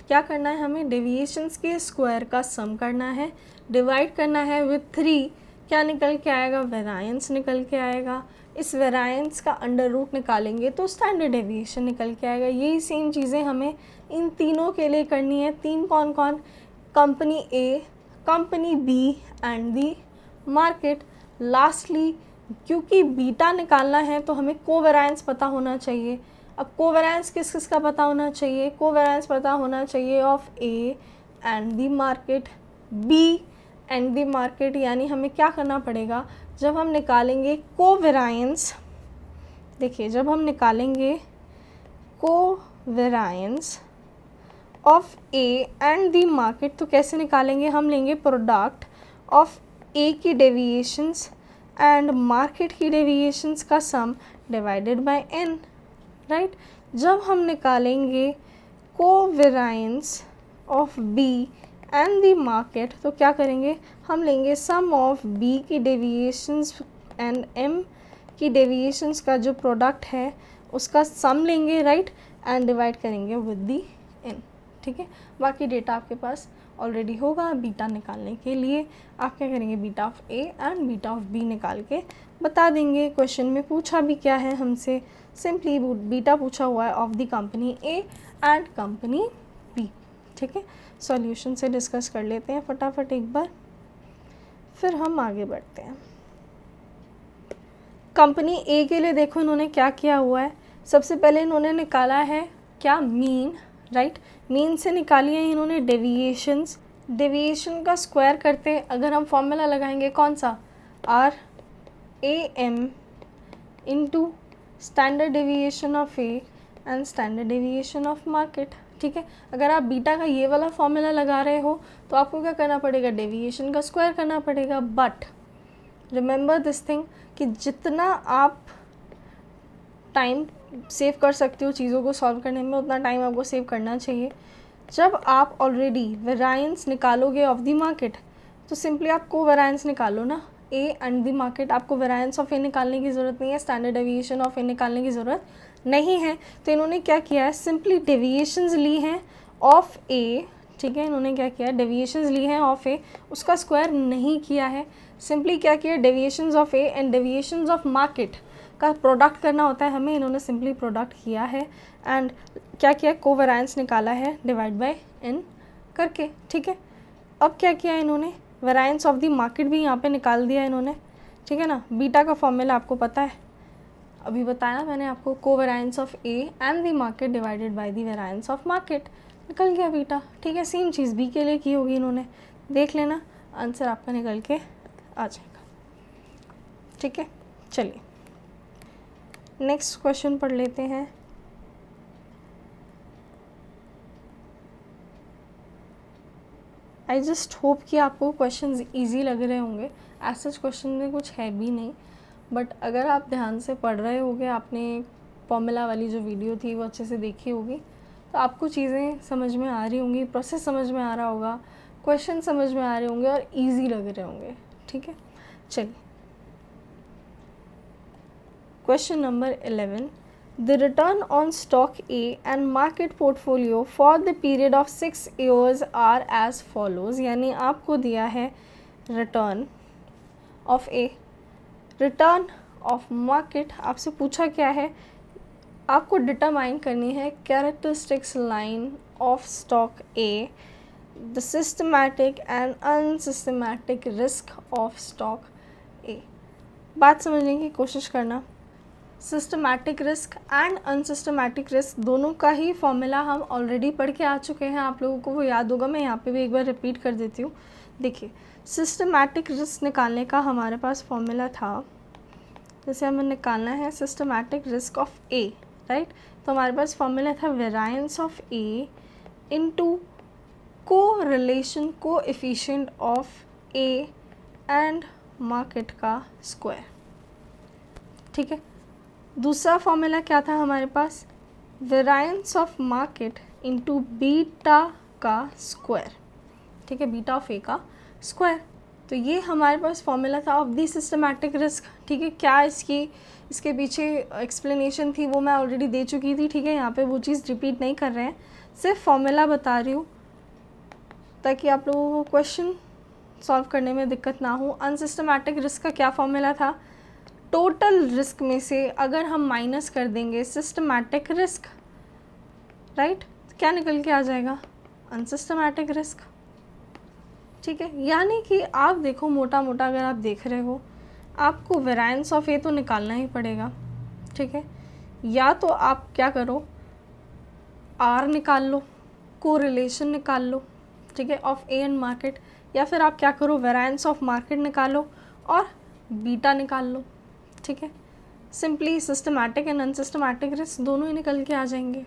क्या करना है हमें, डेविएशंस के स्क्वायर का सम करना है, डिवाइड करना है विद 3, क्या निकल के आएगा, वेरिएंस निकल के आएगा। इस वेरिएंस का अंडर रूट निकालेंगे तो स्टैंडर्ड डेविएशन निकल के आएगा। यही सेम चीज़ें हमें इन तीनों के लिए करनी है। तीन कौन कौन, company A, company B and the market. Lastly क्योंकि बीटा निकालना है तो हमें कोवेरिएंस पता होना चाहिए। अब कोवेरिएंस किस किस का पता होना चाहिए, कोवेरिएंस पता होना चाहिए of A and the market, B and the market. यानी हमें क्या करना पड़ेगा, जब हम निकालेंगे कोवेरिएंस, देखिए जब हम निकालेंगे covariance of A and the market तो कैसे निकालेंगे, हम लेंगे प्रोडक्ट ऑफ ए की डेविएशंस एंड मार्केट की डेविएशंस का sum divided by N, right. जब हम निकालेंगे covariance of B and the market तो क्या करेंगे, हम लेंगे सम ऑफ बी की डेविएशंस एंड एम की डेविएशंस का जो प्रोडक्ट है उसका सम लेंगे, राइट, एंड डिवाइड करेंगे विद दी एन, ठीक है। बाकी डेटा आपके पास ऑलरेडी होगा। बीटा निकालने के लिए आप क्या करेंगे, beta of A and beta of B निकाल के बता देंगे। क्वेश्चन में पूछा भी क्या है हमसे, सिंपली बीटा पूछा हुआ है of the company A and company B, ठीक है। सॉल्यूशन से डिस्कस कर लेते हैं फटाफट एक बार, फिर हम आगे बढ़ते हैं। कंपनी ए के लिए देखो इन्होंने क्या किया हुआ है, सबसे पहले इन्होंने निकाला है क्या, मीन, राइट। मीन से निकाली है इन्होंने डेविएशंस। डेविएशन का स्क्वायर करते हैं अगर हम फॉर्मूला लगाएंगे कौन सा, R A M into standard deviation of A and standard deviation of market, ठीक है। अगर आप बीटा का ये वाला फॉर्मूला लगा रहे हो तो आपको क्या करना पड़ेगा, डेविएशन का स्क्वायर करना पड़ेगा। बट रिमेंबर दिस थिंग कि जितना आप टाइम सेव कर सकते हो चीज़ों को सॉल्व करने में, उतना टाइम आपको सेव करना चाहिए। जब आप ऑलरेडी वेरिएंस निकालोगे ऑफ द मार्केट तो सिंपली आप कोवेरिएंस निकालो ना, ए एंड द मार्केट। आपको वेरिएंस ऑफ ए निकालने की ज़रूरत नहीं है, स्टैंडर्ड डेविएशन ऑफ ए निकालने की ज़रूरत नहीं है। तो इन्होंने क्या किया है, सिंपली डेविएशंस ली हैं ऑफ ए, ठीक है। इन्होंने क्या किया, डेविएशंस ली हैं ऑफ ए, उसका स्क्वायर नहीं किया है। सिंपली क्या किया, deviations of A and deviations of market का प्रोडक्ट करना होता है हमें, इन्होंने सिंपली प्रोडक्ट किया है एंड क्या किया, कोवेरिएंस निकाला है डिवाइड बाय एन करके, ठीक है। अब क्या किया इन्होंने, वेरिएंस ऑफ द मार्केट भी यहाँ पे निकाल दिया इन्होंने, ठीक है ना। बीटा का फॉर्मूला आपको पता है, अभी बताया मैंने आपको, covariance of A and the market divided by the variance of market, निकल गया बीटा, ठीक है। सेम चीज़ बी के लिए की होगी इन्होंने, देख लेना आंसर आपका निकल के आ जाएगा, ठीक है। चलिए नेक्स्ट क्वेश्चन पढ़ लेते हैं। आई जस्ट होप कि आपको क्वेश्चंस इजी लग रहे होंगे। ऐसा क्वेश्चन में कुछ है भी नहीं, बट अगर आप ध्यान से पढ़ रहे होगे, आपने फॉर्मूला वाली जो वीडियो थी वो अच्छे से देखी होगी, तो आपको चीज़ें समझ में आ रही होंगी, प्रोसेस समझ में आ रहा होगा, क्वेश्चन समझ में आ रहे होंगे और इजी लग रहे होंगे, ठीक है। चलिए question number 11, the return on stock A and market portfolio for the period of 6 years are as follows. यानी आपको दिया है return of A, return of market, आपसे पूछा क्या है, आपको डिटरमाइन करनी है characteristics line of stock A, the systematic and unsystematic risk of stock A. बात समझने की कोशिश करना, systematic risk and unsystematic risk दोनों का ही फॉर्मूला हम ऑलरेडी पढ़ के आ चुके हैं, आप लोगों को वो याद होगा, मैं यहाँ पे भी एक बार रिपीट कर देती हूँ। देखिए सिस्टमैटिक रिस्क निकालने का हमारे पास फॉर्मूला था, जैसे हमें निकालना है systematic risk of A, right. तो हमारे पास फॉर्मूला था variance of A into correlation coefficient of A and market का स्क्वायर, ठीक है। दूसरा फॉर्मूला क्या था हमारे पास, variance of market into beta का स्क्वायर, ठीक है, बीटा ऑफ ए का स्क्वायर। तो ये हमारे पास फॉर्मूला था ऑफ दी सिस्टमैटिक रिस्क, ठीक है। क्या इसके पीछे एक्सप्लेनेशन थी वो मैं ऑलरेडी दे चुकी थी, ठीक है। यहाँ पे वो चीज़ रिपीट नहीं कर रहे हैं, सिर्फ फॉर्मूला बता रही हूँ ताकि आप लोगों को क्वेश्चन सॉल्व करने में दिक्कत ना हो। अनसिस्टमैटिक रिस्क का क्या फॉर्मूला था, टोटल रिस्क में से अगर हम माइनस कर देंगे सिस्टमैटिक रिस्क, राइट, क्या निकल के आ जाएगा, अनसिस्टमैटिक रिस्क, ठीक है। यानी कि आप देखो मोटा मोटा अगर आप देख रहे हो, आपको वेरिएंस ऑफ ए तो निकालना ही पड़ेगा, ठीक है। या तो आप क्या करो, आर निकाल लो, कोरिलेशन निकाल लो, ठीक है, ऑफ ए एंड मार्केट, या फिर आप क्या करो, वेरिएंस ऑफ मार्केट निकालो और बीटा निकाल लो, ठीक है। Simply systematic and unsystematic risk दोनों ही निकल के आ जाएंगे,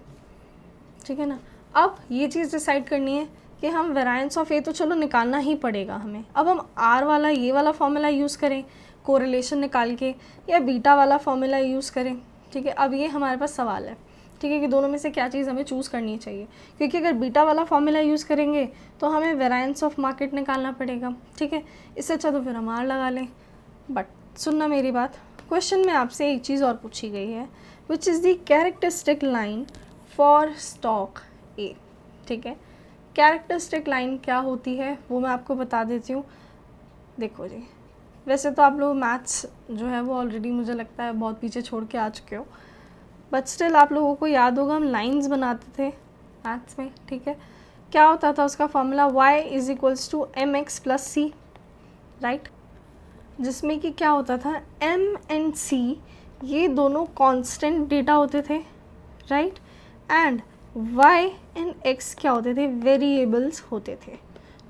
ठीक है ना। अब ये चीज़ डिसाइड करनी है कि हम वेरिएंस ऑफ ए तो चलो निकालना ही पड़ेगा हमें, अब हम आर वाला ये वाला फॉर्मूला यूज़ करें कोरिलेशन निकाल के या बीटा वाला फॉर्मूला यूज़ करें, ठीक है। अब ये हमारे पास सवाल है, ठीक है, कि दोनों में से क्या चीज़ हमें चूज़ करनी चाहिए, क्योंकि अगर बीटा वाला फॉर्मूला यूज़ करेंगे तो हमें वेरिएंस ऑफ मार्केट निकालना पड़ेगा, ठीक है। इससे अच्छा तो फिर हम आर लगा लें। बट सुनना मेरी बात, क्वेश्चन में आपसे एक चीज़ और पूछी गई है, which is the characteristic line for stock ए, ठीक है। कैरेक्टरिस्टिक लाइन क्या होती है वो मैं आपको बता देती हूँ। देखो जी, वैसे तो आप लोग मैथ्स जो है वो ऑलरेडी मुझे लगता है बहुत पीछे छोड़ के आ चुके हो, बट स्टिल आप लोगों को याद होगा हम लाइंस बनाते थे मैथ्स में, ठीक है। क्या होता था उसका formula, y is equals to M X plus C, right, जिसमें कि क्या होता था m एंड c ये दोनों कांस्टेंट डेटा होते थे, right, and y and x क्या होते थे, वेरिएबल्स होते थे,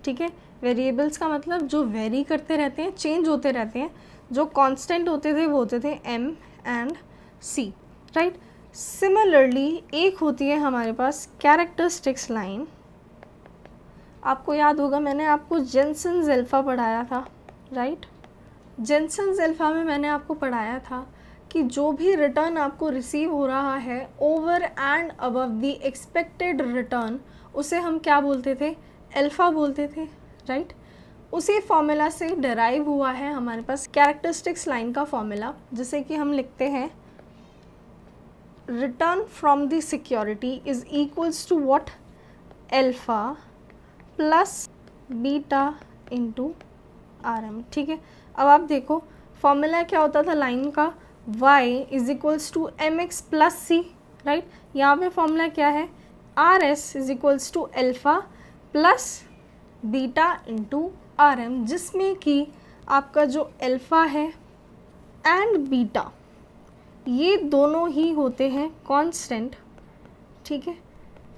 ठीक है। वेरिएबल्स का मतलब जो वेरी करते रहते हैं, चेंज होते रहते हैं, जो कांस्टेंट होते थे वो होते थे m and c, right. Similarly एक होती है हमारे पास कैरेक्टरिस्टिक्स लाइन, आपको याद होगा मैंने आपको जेनसेन्स अल्फा पढ़ाया था, राइट। जेनसेन्स अल्फा में मैंने आपको पढ़ाया था कि जो भी रिटर्न आपको रिसीव हो रहा है over and above the expected return, उसे हम क्या बोलते थे, अल्फ़ा बोलते थे, राइट। उसी फॉर्मूला से डिराइव हुआ है हमारे पास कैरेक्टरिस्टिक्स लाइन का फॉर्मूला, जिसे कि हम लिखते हैं return from the security is equals to what, alpha plus beta into R M, ठीक है। अब आप देखो फॉर्मूला क्या होता था लाइन का, y is equals to M X plus C, right. यहाँ पे फॉर्मूला क्या है, R S is equals to alpha plus beta into R M, जिसमें कि आपका जो अल्फ़ा है एंड बीटा ये दोनों ही होते हैं कांस्टेंट, ठीक है,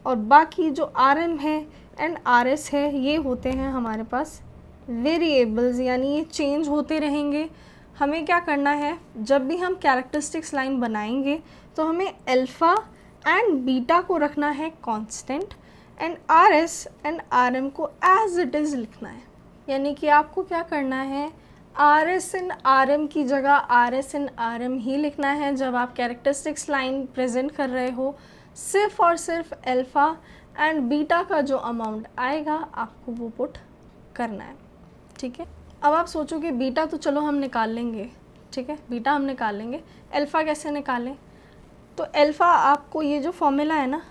और बाकी जो आर एम है एंड आर एस है ये होते हैं हमारे पास वेरिएबल्स, यानी ये चेंज होते रहेंगे। हमें क्या करना है, जब भी हम कैरेक्टरिस्टिक्स लाइन बनाएंगे तो हमें अल्फ़ा एंड बीटा को रखना है constant and R S and R M को एज इट इज़ लिखना है। यानी कि आपको क्या करना है, R S and R M की जगह R S and R M ही लिखना है जब आप कैरेक्टरिस्टिक्स लाइन प्रेजेंट कर रहे हो। सिर्फ और सिर्फ अल्फ़ा एंड बीटा का जो अमाउंट आएगा आपको वो पुट करना है, ठीक है। अब आप सोचोगे बीटा तो चलो हम निकाल लेंगे, ठीक है, बीटा हम निकाल लेंगे, अल्फ़ा कैसे निकालें। तो अल्फ़ा आपको ये जो फॉर्मूला है ना,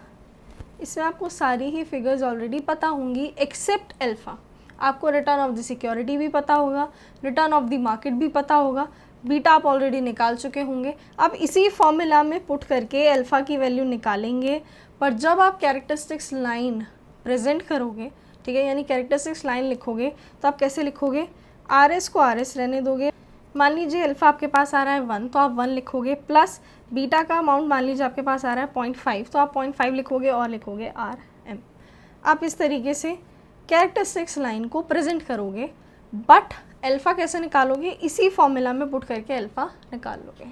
इसमें आपको सारी ही फिगर्स ऑलरेडी पता होंगी एक्सेप्ट अल्फ़ा। आपको रिटर्न ऑफ द सिक्योरिटी भी पता होगा, रिटर्न ऑफ द मार्केट भी पता होगा, बीटा आप ऑलरेडी निकाल चुके होंगे। अब इसी फॉर्मूला में पुट करके अल्फ़ा की वैल्यू निकालेंगे, पर जब आप कैरेक्टरिस्टिक्स लाइन प्रेजेंट करोगे, ठीक है, यानी कैरेक्टरिस्टिक्स लाइन लिखोगे तो आप कैसे लिखोगे, आर एस को आर एस रहने दोगे, मान लीजिए अल्फ़ा आपके पास आ रहा है 1 तो आप 1 लिखोगे, प्लस बीटा का अमाउंट मान लीजिए आपके पास आ रहा है 0.5 तो आप 0.5 लिखोगे और लिखोगे आर एम। आप इस तरीके से कैरेक्टरिस्टिक्स लाइन को प्रेजेंट करोगे, बट अल्फ़ा कैसे निकालोगे, इसी फॉर्मूला में पुट करके अल्फ़ा निकाल लोगे,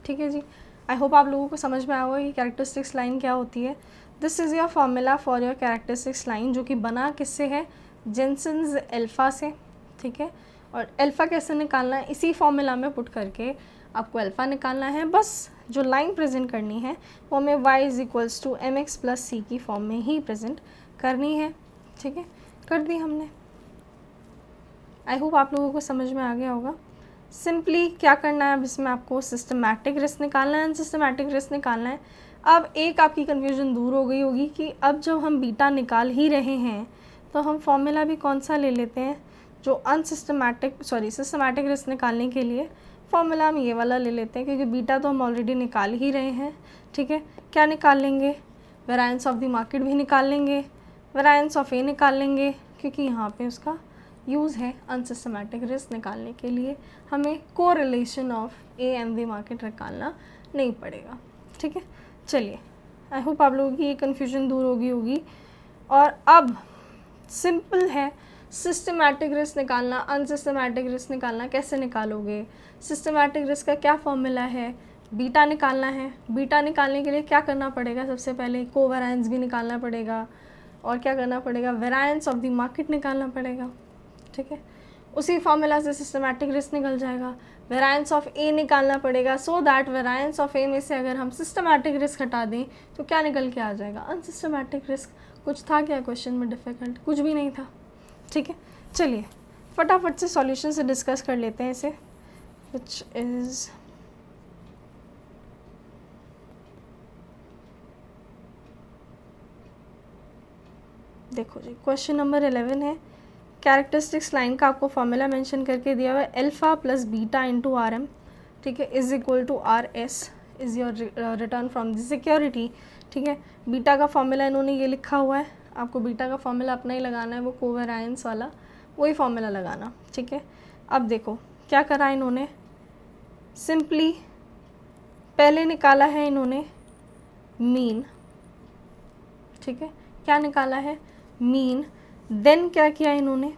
ठीक है जी। आई होप आप लोगों को समझ में आया होगा कि कैरेक्टरिस्टिक्स लाइन क्या होती है। This is your formula for your characteristics line, जो कि बना किससे है, जेनसेन्स अल्फ़ा से, ठीक है। और अल्फ़ा कैसे निकालना है, इसी फॉर्मूला में पुट करके आपको अल्फ़ा निकालना है। बस जो लाइन प्रेजेंट करनी है वो हमें y is equals to M X plus C की फॉर्म में ही प्रेजेंट करनी है, ठीक है, कर दी हमने। आई होप आप लोगों को समझ में आ गया होगा। सिंपली क्या करना है, अब इसमें आपको सिस्टमैटिक रिस्क निकालना है, अनसिस्टमैटिक रिस्क निकालना है। अब एक आपकी कन्फ्यूजन दूर हो गई होगी कि अब जब हम बीटा निकाल ही रहे हैं तो हम फॉर्मूला भी कौन सा ले लेते हैं, जो सिस्टमैटिक रिस्क निकालने के लिए फॉर्मूला हम ये वाला ले लेते हैं, क्योंकि बीटा तो हम ऑलरेडी निकाल ही रहे हैं, ठीक है। क्या निकाल लेंगे, वेरिएंस ऑफ द मार्केट भी निकाल लेंगे, वेरिएंस ऑफ ए निकाल लेंगे, क्योंकि यहाँ पे उसका यूज़ है अनसिस्टमैटिक रिस्क निकालने के लिए, हमें correlation of A and the market निकालना नहीं पड़ेगा, ठीक है। चलिए, आई होप आप लोगों की ये कन्फ्यूजन दूर होगी। और अब सिंपल है सिस्टमैटिक रिस्क निकालना, अनसिस्टमैटिक रिस्क निकालना। कैसे निकालोगे, सिस्टमैटिक रिस्क का क्या फॉर्मूला है, बीटा निकालना है। बीटा निकालने के लिए क्या करना पड़ेगा, सबसे पहले कोवेरिएंस भी निकालना पड़ेगा, और क्या करना पड़ेगा, वेरायंस ऑफ द मार्केट निकालना पड़ेगा, ठीक है। उसी फॉर्मूला से सिस्टमैटिक रिस्क निकल जाएगा, वेरायंस ऑफ ए निकालना पड़ेगा, सो दैट वेरायंस ऑफ ए में से अगर हम सिस्टमैटिक रिस्क हटा दें तो क्या निकल के आ जाएगा, अनसिस्टमैटिक रिस्क। कुछ था क्या क्वेश्चन में डिफ़िकल्ट? कुछ भी नहीं था, ठीक है। चलिए फटाफट से सॉल्यूशन से डिस्कस कर लेते हैं इसे, विच इज़ देखो जी, क्वेश्चन नंबर 11 है, कैरेक्टरिस्टिक्स लाइन का आपको फॉर्मूला मेंशन करके दिया हुआ है, alpha plus beta into R M, ठीक है, is equal to R S is your return from the security, ठीक है। बीटा का फॉर्मूला इन्होंने ये लिखा हुआ है, आपको बीटा का फॉर्मूला अपना ही लगाना है, वो कोवेरिएंस वाला वही फॉर्मूला लगाना, ठीक है। अब देखो क्या करा इन्होंने, सिंपली पहले निकाला है इन्होंने मीन, ठीक है, क्या निकाला है, मीन। देन क्या किया इन्होंने,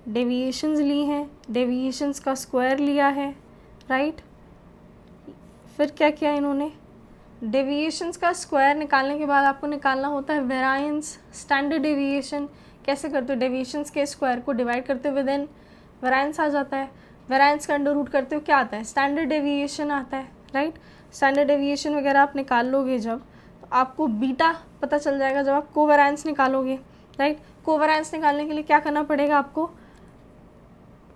डेविएशंस ली हैं, डेविएशंस का स्क्वायर लिया है, राइट। फिर क्या किया इन्होंने, डेविएशंस का स्क्वायर निकालने के बाद आपको निकालना होता है वेरायंस, स्टैंडर्ड डेविएशन। कैसे करते हो, डेविएशंस के स्क्वायर को डिवाइड करते हुए देन वेरायंस आ जाता है, वेरायंस का अंडर रूट करते हो क्या आता है, स्टैंडर्ड डेविएशन आता है, राइट। स्टैंडर्ड डेविएशन वगैरह आप निकाल लोगे जब, तो आपको बीटा पता चल जाएगा जब आप कोवेरिएंस निकालोगे, राइट। कोवेरिएंस निकालने के लिए क्या करना पड़ेगा आपको,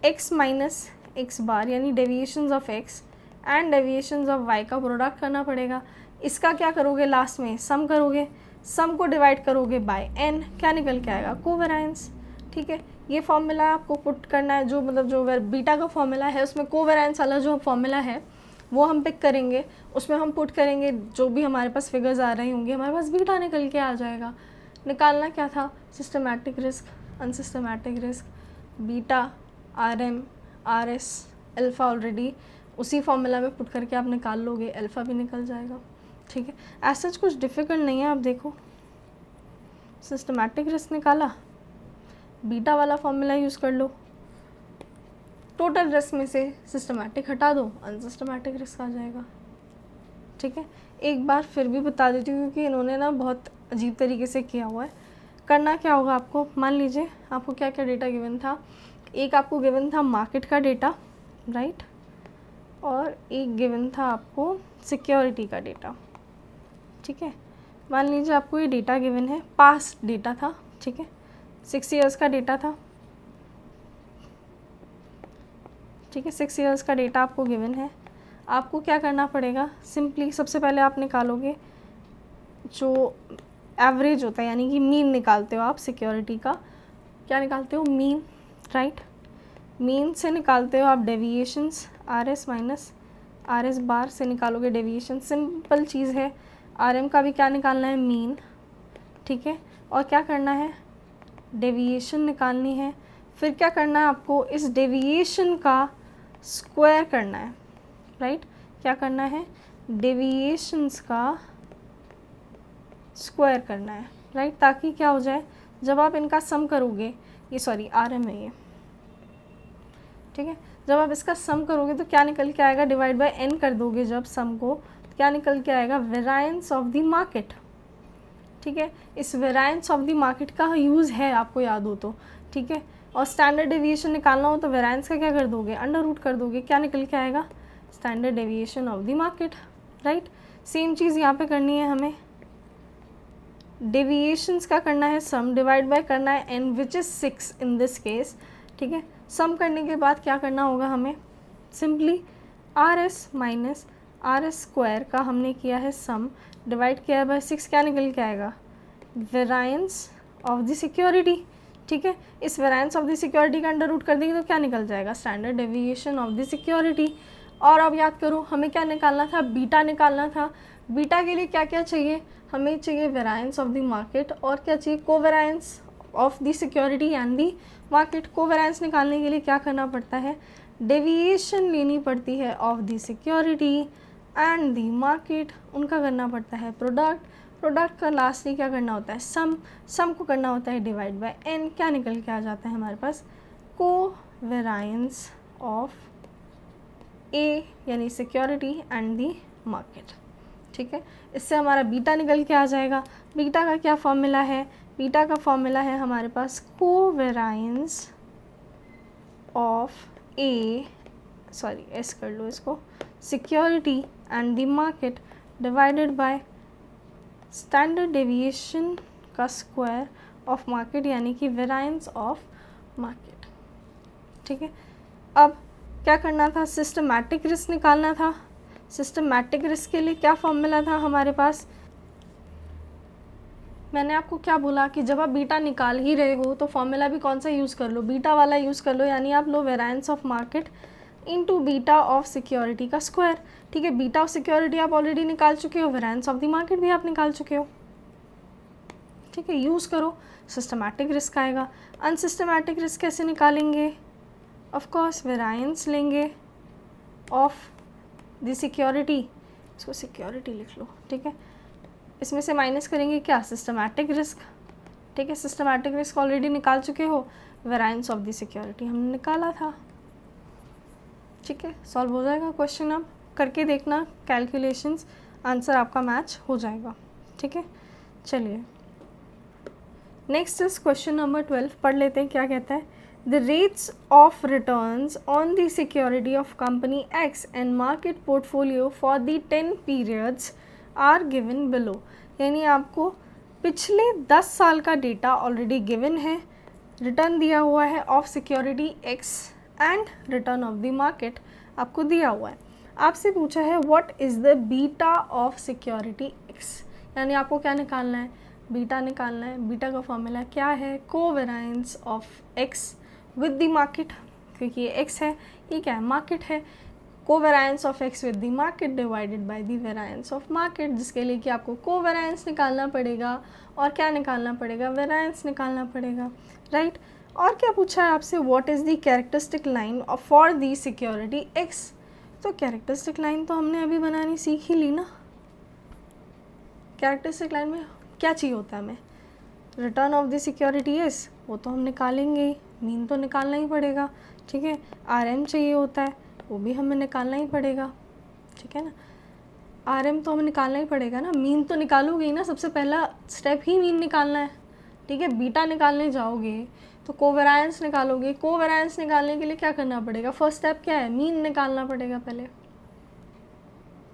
x माइनस एक्स बार यानी deviations of x and deviations of y का प्रोडक्ट करना पड़ेगा। इसका क्या करोगे, लास्ट में सम करोगे, सम को डिवाइड करोगे बाय n, क्या निकल के आएगा, कोवेरिएंस, ठीक है। ये फॉर्मूला आपको पुट करना है, जो मतलब जो बीटा का फॉर्मूला है उसमें कोवेरिएंस वाला जो फॉर्मूला है वो हम पिक करेंगे, उसमें हम पुट करेंगे जो भी हमारे पास फिगर्स आ रही होंगी, हमारे पास बीटा निकल के आ जाएगा। निकालना क्या था, systematic risk, unsystematic risk, beta, R M, R S, alpha already उसी फॉर्मूला में पुट करके आप निकाल लोगे, अल्फ़ा भी निकल जाएगा, ठीक है। ऐसा कुछ डिफ़िकल्ट नहीं है, आप देखो सिस्टमैटिक रिस्क निकाला, बीटा वाला फॉर्मूला यूज़ कर लो, टोटल रिस्क में से सिस्टमैटिक हटा दो, अनसिस्टमैटिक रिस्क आ जाएगा, ठीक है। एक बार फिर भी बता देती हूँ क्योंकि इन्होंने ना बहुत अजीब तरीके से किया हुआ है। करना क्या होगा आपको, मान लीजिए आपको क्या क्या डेटा गिवन था, एक आपको गिवन था मार्केट का डेटा, राइट, और एक गिवन था आपको सिक्योरिटी का डेटा, ठीक है। मान लीजिए आपको ये डेटा गिवन है, पास्ट डेटा था, ठीक है, 6 ईयर्स का डेटा था, ठीक है, 6 ईयर्स का डेटा आपको गिवन है। आपको क्या करना पड़ेगा, सिंपली सबसे पहले आप निकालोगे जो एवरेज होता है, यानी कि मीन निकालते हो आप सिक्योरिटी का, क्या निकालते हो, मीन, राइट। मीन से निकालते हो आप deviations, R S minus R S bar से निकालोगे डेविएशन, सिंपल चीज़ है। आर एम का भी क्या निकालना है, मीन, ठीक है, और क्या करना है, डेविएशन निकालनी है। फिर क्या करना है आपको, इस डेविएशन का स्क्वायर करना है, राइट। क्या करना है, डेविएशंस का स्क्वायर करना है, राइट, ताकि क्या हो जाए, जब आप इनका सम करोगे, ये सॉरी आर एम है ये, ठीक है, जब आप इसका सम करोगे तो क्या निकल के आएगा, डिवाइड बाय एन कर दोगे जब सम को, तो क्या निकल के आएगा, वेरायंस ऑफ द मार्केट, ठीक है। इस वेरायंस ऑफ द मार्केट का यूज़ है, आपको याद हो तो, ठीक है। और स्टैंडर्ड डेविएशन निकालना हो तो वेरायंस का क्या कर दोगे, अंडर रूट कर दोगे, क्या निकल के आएगा, standard deviation of the market, right. Same चीज़ यहाँ पे करनी है हमें, डेविएशंस का करना है सम, डिवाइड बाय करना है N which is 6 in this case, ठीक है। सम करने के बाद क्या करना होगा हमें, simply are S minus R S square का हमने किया है सम, डिवाइड किया है बाय 6, क्या निकल के आएगा, वेरायंस ऑफ द सिक्योरिटी, ठीक है। इस वेरायंस ऑफ द सिक्योरिटी का अंडर रूट कर देंगे तो क्या निकल जाएगा, standard deviation of the security. और अब याद करो हमें क्या निकालना था, बीटा निकालना था। बीटा के लिए क्या क्या चाहिए, हमें चाहिए वेरायंस ऑफ द मार्केट, और क्या चाहिए, covariance of the security and the market. Covariance निकालने के लिए क्या करना पड़ता है, डेविएशन लेनी पड़ती है of the security and the market, उनका करना पड़ता है प्रोडक्ट, प्रोडक्ट का लास्टली क्या करना होता है, सम, सम को करना होता है डिवाइड बाय एन, क्या निकल के आ जाता है हमारे पास, कोवेरिएंस ऑफ ए यानी सिक्योरिटी एंड दी मार्केट, ठीक है। इससे हमारा बीटा निकल के आ जाएगा। बीटा का क्या फॉर्मूला है? बीटा का फॉर्मूला है हमारे पास कोवेरिएंस ऑफ एस कर लो इसको, security and the market divided by standard deviation का स्क्वायर ऑफ मार्केट, यानी कि वेरिएंस ऑफ मार्केट। ठीक है। अब क्या करना था? सिस्टमैटिक रिस्क निकालना था। सिस्टमैटिक रिस्क के लिए क्या फॉर्मूला था हमारे पास? मैंने आपको क्या बोला कि जब आप बीटा निकाल ही रहे हो तो फॉर्मूला भी कौन सा यूज़ कर लो? बीटा वाला यूज़ कर लो, यानी आप लो variance of market into beta of security का स्क्वायर। ठीक है। बीटा ऑफ सिक्योरिटी आप ऑलरेडी निकाल चुके हो, वेरिएंस ऑफ द मार्केट भी आप निकाल चुके हो। ठीक है, यूज़ करो, सिस्टमैटिक रिस्क आएगा। अनसिस्टमैटिक रिस्क कैसे निकालेंगे? ऑफ कोर्स वेरिएंस लेंगे ऑफ द सिक्योरिटी, इसको सिक्योरिटी लिख लो। ठीक है, इसमें से माइनस करेंगे क्या? Systematic risk. ठीक है, सिस्टमैटिक रिस्क ऑलरेडी निकाल चुके हो, वेरिएंस ऑफ द सिक्योरिटी हमने निकाला था। ठीक है, सॉल्व हो जाएगा क्वेश्चन। अब करके देखना कैलकुलेशंस, आंसर आपका मैच हो जाएगा। ठीक है, चलिए नेक्स्ट इज क्वेश्चन नंबर 12 पढ़ लेते हैं। क्या कहता है? The rates of returns on the security of company X and market portfolio for the 10 periods are given below। यानी आपको पिछले 10 साल का डेटा ऑलरेडी गिवन है, रिटर्न दिया हुआ है of security X and return of the market आपको दिया हुआ है। आपसे पूछा है what is the beta of security X, यानी आपको क्या निकालना है? बीटा निकालना है। बीटा का फॉर्मूला क्या है? Covariance of X with the market, क्योंकि ये x है, ये क्या है? मार्केट है। Covariance of x with the market divided by the variance of market, जिसके लिए कि आपको कोवेरिएंस निकालना पड़ेगा और क्या निकालना पड़ेगा? वेरिएंस निकालना पड़ेगा, राइट। और क्या पूछा है आपसे? What is the characteristic line for the security x। तो कैरेक्टरिस्टिक लाइन तो हमने अभी बनानी सीख ही ली ना। कैरेक्टरिस्टिक लाइन में क्या चाहिए होता है हमें? Return of the security S, वो तो हम निकालेंगे ही, मीन तो निकालना ही पड़ेगा। ठीक है, RM चाहिए होता है, वो भी हमें निकालना ही पड़ेगा। ठीक है ना, RM तो हमें निकालना ही पड़ेगा ना, मीन तो निकालोगे ही ना, सबसे पहला स्टेप ही मीन निकालना है। ठीक है, बीटा निकालने जाओगे तो कोवेरिएंस निकालोगे। कोवेरिएंस निकालने के लिए क्या करना पड़ेगा? फर्स्ट स्टेप क्या है? मीन निकालना पड़ेगा पहले।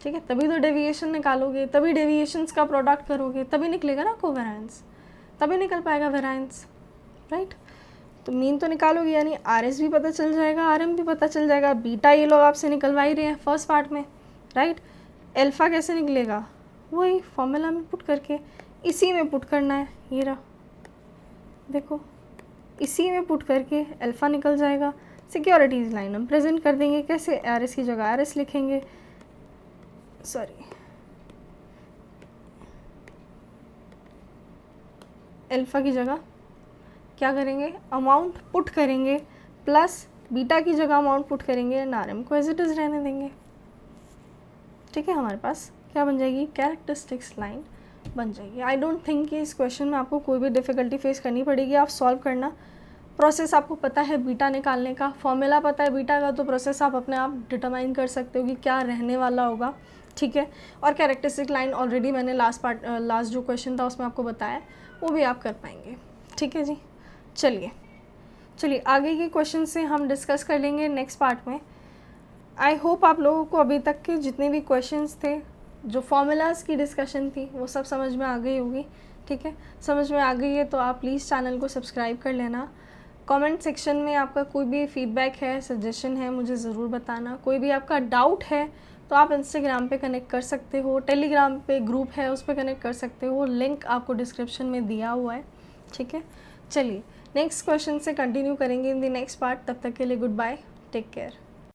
ठीक है, तभी तो डेविएशन निकालोगे, तभी डेविएशंस का प्रोडक्ट करोगे, तभी निकलेगा ना कोवेरिएंस, तभी निकल पाएगा वेरिएंस, राइट। तो मीन तो निकालोगे, यानी RS भी पता चल जाएगा, RM भी पता चल जाएगा। बीटा ये लोग आपसे निकलवा ही रहे हैं फर्स्ट पार्ट में, राइट। अल्फ़ा कैसे निकलेगा? वही फॉर्मूला में पुट करके, इसी में पुट करना है। ये रहा, देखो, इसी में पुट करके अल्फ़ा निकल जाएगा। सिक्योरिटीज़ लाइन हम प्रेजेंट कर देंगे कैसे? RS की जगह RS लिखेंगे, सॉरी अल्फ़ा की जगह क्या करेंगे? अमाउंट पुट करेंगे, प्लस बीटा की जगह अमाउंट पुट करेंगे एंड RM को एज इट इज़ रहने देंगे। ठीक है, हमारे पास क्या बन जाएगी? कैरेक्टरिस्टिक्स लाइन बन जाएगी। आई डोंट थिंक कि इस क्वेश्चन में आपको कोई भी डिफ़िकल्टी फेस करनी पड़ेगी। आप सॉल्व करना, प्रोसेस आपको पता है बीटा निकालने का, फॉर्मूला पता है बीटा का, तो प्रोसेस आप अपने आप डिटरमाइन कर सकते हो कि क्या रहने वाला होगा। ठीक है, और कैरेक्टरिस्टिक लाइन ऑलरेडी मैंने लास्ट जो क्वेश्चन था उसमें आपको बताया, वो भी आप कर पाएंगे। ठीक है जी, चलिए आगे के क्वेश्चन से हम डिस्कस कर लेंगे नेक्स्ट पार्ट में। आई होप आप लोगों को अभी तक के जितने भी क्वेश्चंस थे, जो फॉर्मूलाज़ की डिस्कशन थी, वो सब समझ में आ गई होगी। ठीक है, समझ में आ गई है तो आप प्लीज़ चैनल को सब्सक्राइब कर लेना। कमेंट सेक्शन में आपका कोई भी फीडबैक है, सजेशन है, मुझे ज़रूर बताना। कोई भी आपका डाउट है तो आप इंस्टाग्राम पे कनेक्ट कर सकते हो, टेलीग्राम पे ग्रुप है उस पर कनेक्ट कर सकते हो, लिंक आपको डिस्क्रिप्शन में दिया हुआ है। ठीक है, चलिए नेक्स्ट क्वेश्चन से कंटिन्यू करेंगे इन द नेक्स्ट पार्ट। तब तक के लिए गुड बाय, टेक केयर।